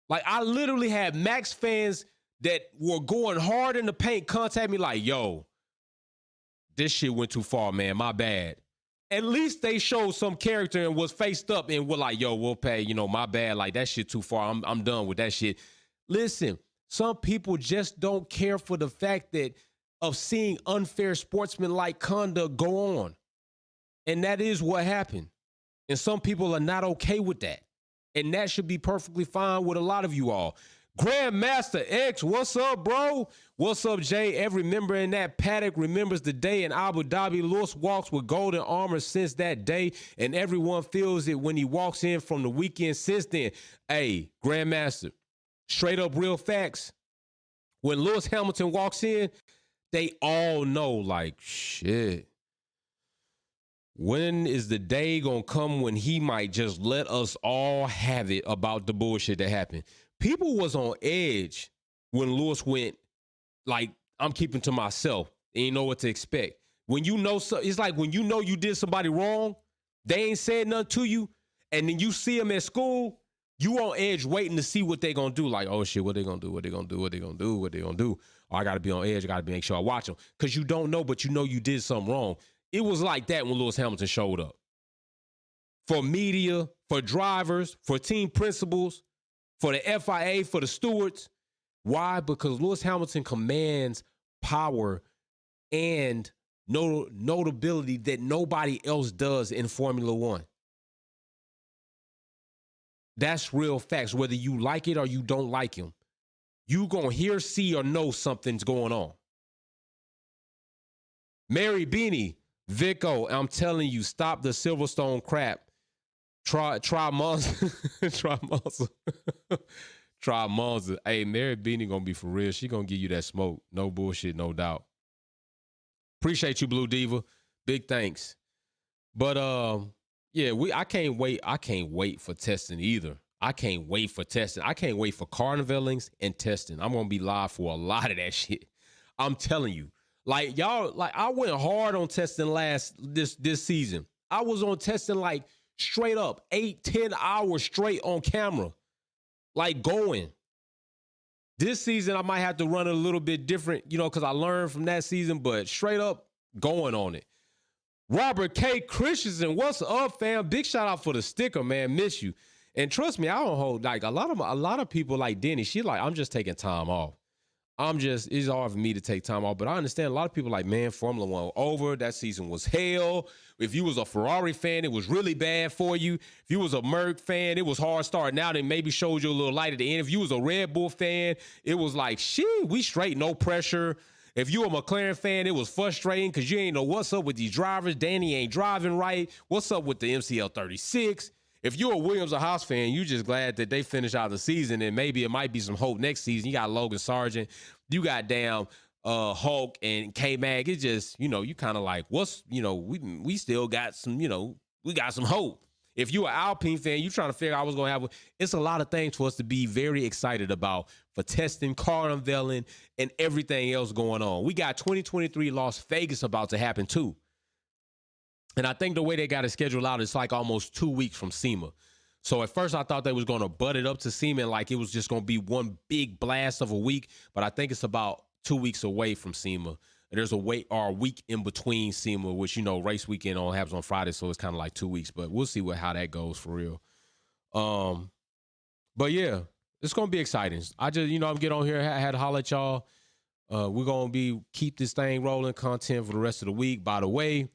Like, I literally had Max fans that were going hard in the paint contact me like, yo, this shit went too far, man. My bad. At least they showed some character and was faced up and were like, yo, we'll pay, my bad. Like, that shit too far. I'm done with that shit. Listen, some people just don't care for the fact of seeing unfair sportsmanlike conduct go on. And that is what happened. And some people are not okay with that. And that should be perfectly fine with a lot of you all. Grandmaster X, what's up, bro? What's up, Jay? Every member in that paddock remembers the day in Abu Dhabi. Lewis walks with golden armor since that day, and everyone feels it when he walks in from the weekend since then. Hey, Grandmaster, straight up real facts. When Lewis Hamilton walks in, they all know, like, shit. When is the day gonna come when he might just let us all have it about the bullshit that happened? People was on edge when Lewis went, like, I'm keeping to myself. They ain't know what to expect. When you know, it's like when you know you did somebody wrong, they ain't said nothing to you, and then you see them at school, you on edge waiting to see what they gonna do. Like, oh shit, what they gonna do? What they gonna do? What they gonna do? What they gonna do? Oh, I gotta be on edge. I gotta make sure I watch them. Because you don't know, but you know you did something wrong. It was like that when Lewis Hamilton showed up. For media, for drivers, for team principals, for the FIA, for the stewards. Why? Because Lewis Hamilton commands power and notability that nobody else does in Formula One. That's real facts. Whether you like it or you don't like him, you gonna hear, see, or know something's going on. Mary Beanie, Vico, I'm telling you, stop the Silverstone crap. Try Monza. Try Monza. Try Monza. Hey, Mary Beanie gonna be for real. She gonna give you that smoke. No bullshit, no doubt. Appreciate you, Blue Diva. Big thanks. But yeah, I can't wait. I can't wait for testing either. I can't wait for testing. I can't wait for carnivalings and testing. I'm gonna be live for a lot of that shit. I'm telling you. Like, y'all, like, I went hard on testing this season. I was on testing like straight up 8-10 hours straight on camera, like going. This season I might have to run it a little bit different, because I learned from that season, but straight up going on it. Robert K. Christensen, what's up, fam? Big shout out for the sticker, man. Miss you. And trust me, I don't hold, like, a lot of people like Denny. She like, I'm just taking time off. it's hard for me to take time off, but I understand a lot of people like, man, Formula One over. That season was hell. If you was a Ferrari fan, it was really bad for you. If you was a Merc fan, it was hard starting out and maybe showed you a little light at the end. If you was a Red Bull fan, it was like, shit, we straight, no pressure. If you a McLaren fan, it was frustrating because you ain't know what's up with these drivers. Danny ain't driving right. What's up with the MCL 36? If you're a Williams or Haas fan, you just glad that they finished out the season and maybe it might be some hope next season. You got Logan Sargent, you got damn Hulk and K-Mag. It's just, you kind of like, we still got some, we got some hope. If you're an Alpine fan, you trying to figure out what's going to happen. It's a lot of things for us to be very excited about for testing, car unveiling, and everything else going on. We got 2023 Las Vegas about to happen too. And I think the way they got it scheduled out, it's like almost 2 weeks from SEMA. So at first I thought they was going to butt it up to SEMA and like it was just going to be one big blast of a week. But I think it's about 2 weeks away from SEMA. There's a week in between SEMA, which, race weekend happens on Friday. So it's kind of like 2 weeks. But we'll see how that goes for real. But yeah, it's going to be exciting. I just, I'm getting on here. I had to holler at y'all. We're going to keep this thing rolling, content for the rest of the week. By the way,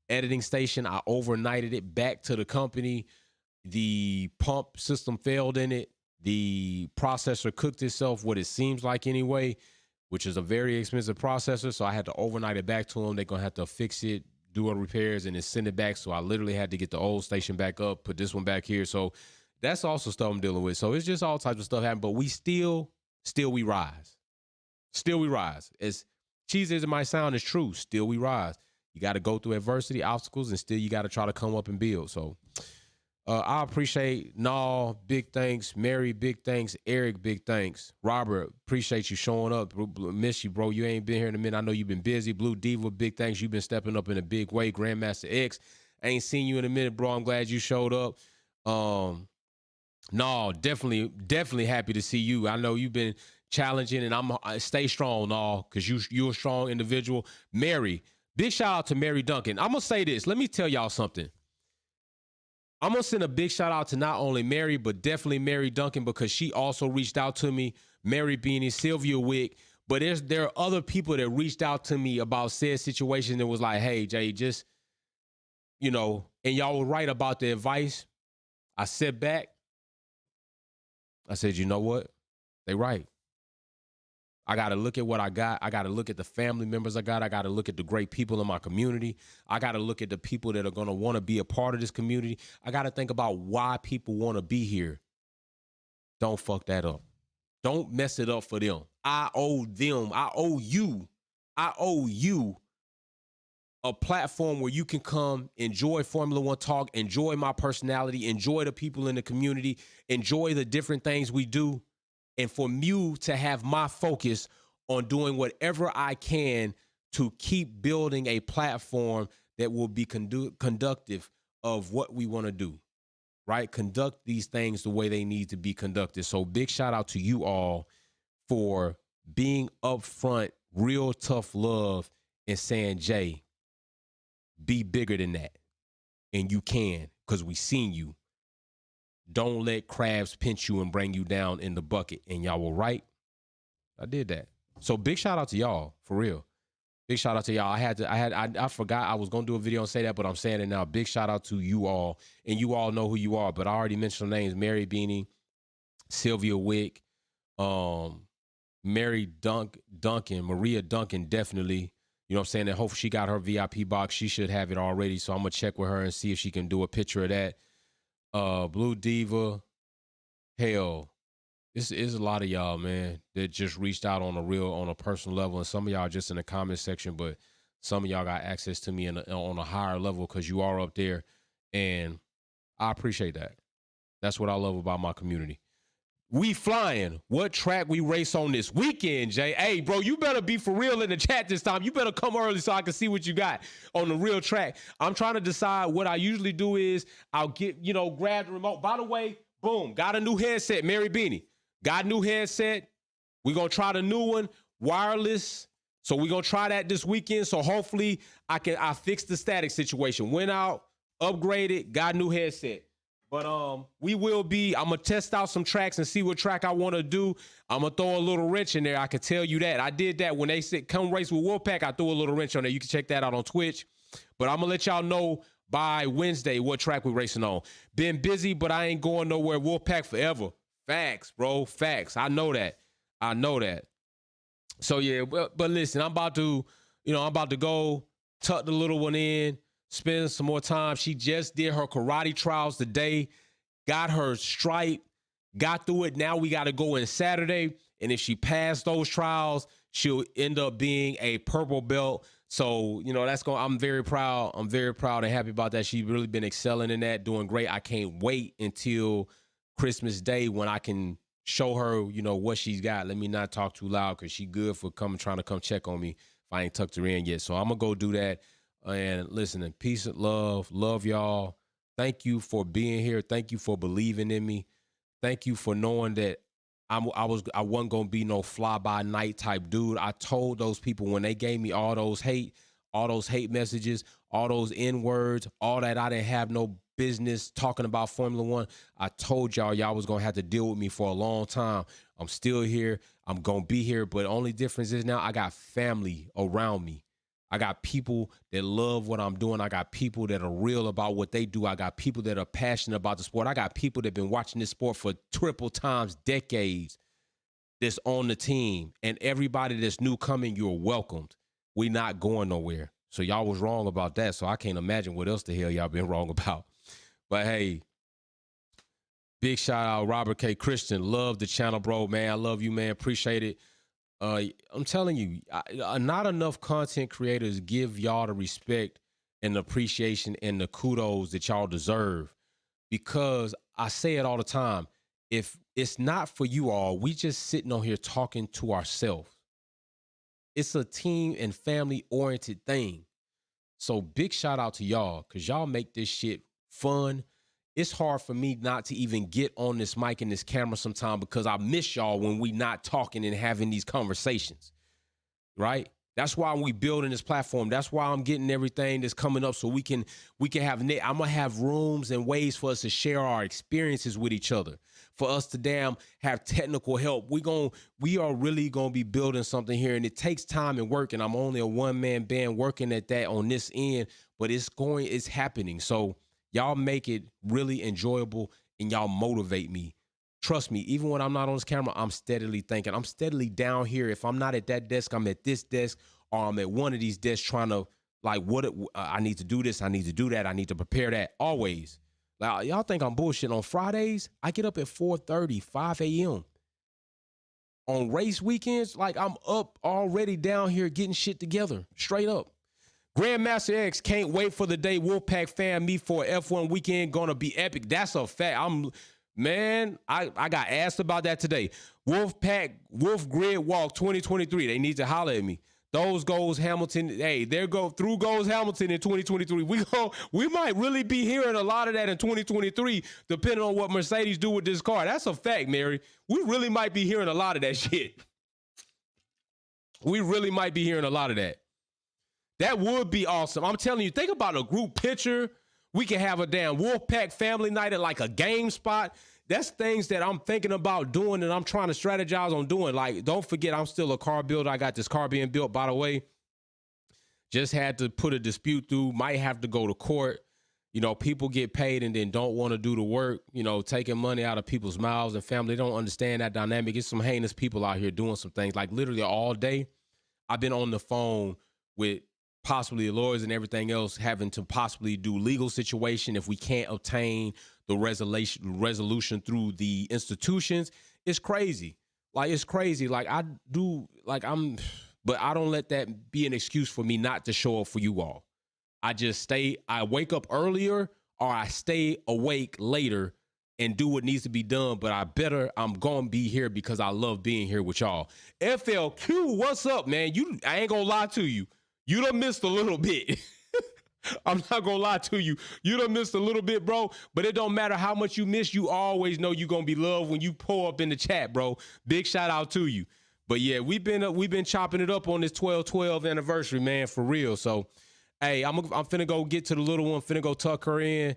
editing station, I overnighted it back to the company. The pump system failed in it. The processor cooked itself, what it seems like anyway, which is a very expensive processor. So I had to overnight it back to them. They're going to have to fix it, do a repairs, and then send it back. So I literally had to get the old station back up, put this one back here. So that's also stuff I'm dealing with. So it's just all types of stuff happening. But we still we rise. Still we rise. As cheesy as it might sound, it's true. Still we rise. You got to go through adversity, obstacles, and still you got to try to come up and build. So I appreciate Nall, big thanks. Mary, big thanks. Eric, big thanks. Robert, appreciate you showing up. Miss you, bro. You ain't been here in a minute. I know you've been busy. Blue Diva, big thanks. You've been stepping up in a big way. Grandmaster X, I ain't seen you in a minute, bro. I'm glad you showed up. Nall, definitely happy to see you. I know you've been challenging, and I stay strong, Nall, because you're a strong individual. Mary, big shout out to Mary Duncan. I'm going to say this. Let me tell y'all something. I'm going to send a big shout out to not only Mary, but definitely Mary Duncan, because she also reached out to me. Mary Beanie, Sylvia Wick. But there are other people that reached out to me about said situation that was like, hey, Jay, just, and y'all were right about the advice. I sat back. I said, you know what? They right. I got to look at what I got. I got to look at the family members I got. I got to look at the great people in my community. I got to look at the people that are going to want to be a part of this community. I got to think about why people want to be here. Don't fuck that up. Don't mess it up for them. I owe them. I owe you a platform where you can come, enjoy Formula One talk, enjoy my personality, enjoy the people in the community, enjoy the different things we do. And for you to have my focus on doing whatever I can to keep building a platform that will be conductive of what we want to do, right? Conduct these things the way they need to be conducted. So big shout out to you all for being upfront, real tough love, and saying, Jay, be bigger than that. And you can, because we seen you. Don't let crabs pinch you and bring you down in the bucket. And y'all were right. I did that. So big shout out to y'all, for real. Big shout out to y'all. I forgot I was going to do a video and say that, but I'm saying it now. Big shout out to you all. And you all know who you are, but I already mentioned the names. Mary Beanie, Sylvia Wick, Mary Duncan, Maria Duncan, definitely. You know what I'm saying? And hopefully she got her VIP box. She should have it already. So I'm going to check with her and see if she can do a picture of that. Blue Diva, hell, this is a lot of y'all, man, that just reached out on a personal level, and some of y'all just in the comment section, but some of y'all got access to me on a higher level because you are up there, and I appreciate that. That's what I love about my community. We flying. What track we race on this weekend, Jay? Hey, bro, you better be for real in the chat this time. You better come early so I can see what you got on the real track. I'm trying to decide. What I usually do is I'll grab the remote. By the way, boom, got a new headset, Mary Beanie. Got a new headset. We're going to try the new one, wireless. So we're going to try that this weekend. So hopefully I fix the static situation. Went out, upgraded, got a new headset. But we will be. I'm gonna test out some tracks and see what track I want to do. I'm gonna throw a little wrench in there. I can tell you that. I did that when they said come race with Wolfpack. I threw a little wrench on there. You can check that out on Twitch. But I'm gonna let y'all know by Wednesday what track we're racing on. Been busy, but I ain't going nowhere. Wolfpack forever. Facts, bro. Facts. I know that. I know that. So yeah, but listen, I'm about to go tuck the little one in, spend some more time. She just did her karate trials today, got her stripe, got through it. Now we got to go in Saturday. And if she passed those trials, she'll end up being a purple belt. So, I'm very proud. I'm very proud and happy about that. She's really been excelling in that, doing great. I can't wait until Christmas Day when I can show her, what she's got. Let me not talk too loud because she good for trying to come check on me if I ain't tucked her in yet. So I'm going to go do that. And listen, and peace and love. Love y'all. Thank you for being here. Thank you for believing in me. Thank you for knowing that I wasn't going to be no fly-by-night type dude. I told those people when they gave me all those hate messages, all those N-words, all that I didn't have no business talking about Formula One. I told y'all was going to have to deal with me for a long time. I'm still here. I'm going to be here. But only difference is now I got family around me. I got people that love what I'm doing. I got people that are real about what they do. I got people that are passionate about the sport. I got people that have been watching this sport for triple times, decades, that's on the team. And everybody that's new coming, you're welcomed. We not going nowhere. So y'all was wrong about that. So I can't imagine what else the hell y'all been wrong about. But hey, big shout out Robert K. Christian. Love the channel, bro, man. I love you, man. Appreciate it. I'm telling you, not enough content creators give y'all the respect and the appreciation and the kudos that y'all deserve. Because I say it all the time, if it's not for you all, we just sitting on here talking to ourselves. It's a team and family oriented thing. So big shout out to y'all because y'all make this shit fun. It's hard for me not to even get on this mic and this camera sometime because I miss y'all when we not talking and having these conversations, right? That's why we building this platform. That's why I'm getting everything that's coming up so we can have, I'm going to have rooms and ways for us to share our experiences with each other, for us to have technical help. We are really going to be building something here, and it takes time and work, and I'm only a one-man band working at that on this end, but it's happening. So y'all make it really enjoyable, and y'all motivate me. Trust me, even when I'm not on this camera, I'm steadily thinking. I'm steadily down here. If I'm not at that desk, I'm at this desk, or I'm at one of these desks trying to, I need to do this, I need to do that, I need to prepare that, always. Like, y'all think I'm bullshitting. On Fridays, I get up at 4:30, 5 a.m. On race weekends, I'm up already down here getting shit together, straight up. Grandmaster X, can't wait for the day Wolfpack fan meet for F1 weekend. Gonna be epic. That's a fact. I got asked about that today. Wolf Grid Walk 2023. They need to holler at me. Those goals Hamilton. Hey, there go through goals Hamilton in 2023. We might really be hearing a lot of that in 2023, depending on what Mercedes do with this car. That's a fact, Mary. We really might be hearing a lot of that shit. We really might be hearing a lot of that. That would be awesome. I'm telling you, think about a group picture. We can have a damn Wolfpack family night at like a game spot. That's things that I'm thinking about doing and I'm trying to strategize on doing. Like, don't forget, I'm still a car builder. I got this car being built, by the way. Just had to put a dispute through. Might have to go to court. People get paid and then don't want to do the work, taking money out of people's mouths and family. They don't understand that dynamic. It's some heinous people out here doing some things. Like, literally all day, I've been on the phone with possibly lawyers and everything else, having to possibly do legal situation if we can't obtain the resolution through the institutions. It's crazy. It's crazy. But I don't let that be an excuse for me not to show up for you all. I wake up earlier or I stay awake later and do what needs to be done, but I'm going to be here because I love being here with y'all. FLQ, what's up, man? I ain't going to lie to you. You done missed a little bit. I'm not going to lie to you. You done missed a little bit, bro. But it don't matter how much you miss. You always know you're going to be loved when you pull up in the chat, bro. Big shout out to you. But yeah, we've been chopping it up on this 12/12 anniversary, man, for real. So, hey, I'm finna go get to the little one. Finna go tuck her in.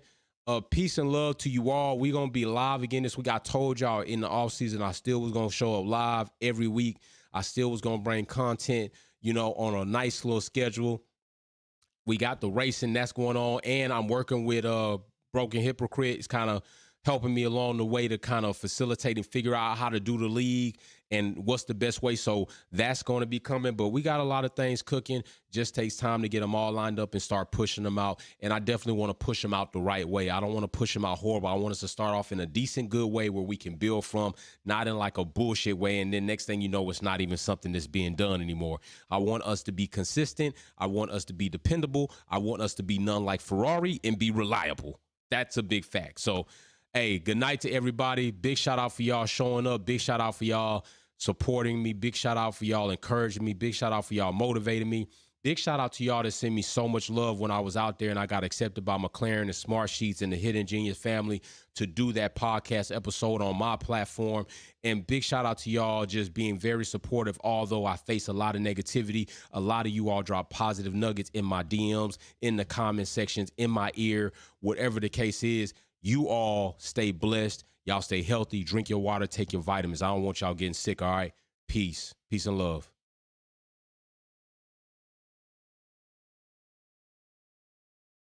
Peace and love to you all. We're going to be live again this week. I told y'all in the off season, I still was going to show up live every week. I still was going to bring content, on a nice little schedule. We got the racing that's going on, and I'm working with Broken Hypocrite. It's kind of helping me along the way to kind of facilitate and figure out how to do the league and what's the best way. So that's going to be coming. But we got a lot of things cooking. Just takes time to get them all lined up and start pushing them out. And I definitely want to push them out the right way. I don't want to push them out horrible. I want us to start off in a decent, good way where we can build from, not in like a bullshit way. And then next thing you know, it's not even something that's being done anymore. I want us to be consistent. I want us to be dependable. I want us to be none like Ferrari and be reliable. That's a big fact. So, hey, good night to everybody. Big shout out for y'all showing up. Big shout out for y'all supporting me. Big shout out for y'all encouraging me. Big shout out for y'all motivating me. Big shout out to y'all that sent me so much love when I was out there and I got accepted by McLaren and Smart Sheets and the Hidden Genius family to do that podcast episode on my platform. And big shout out to y'all just being very supportive, although I face a lot of negativity. A lot of you all drop positive nuggets in my DMs, in the comment sections, in my ear, whatever the case is. You all stay blessed. Y'all stay healthy. Drink your water. Take your vitamins. I don't want y'all getting sick, all right? Peace. Peace and love.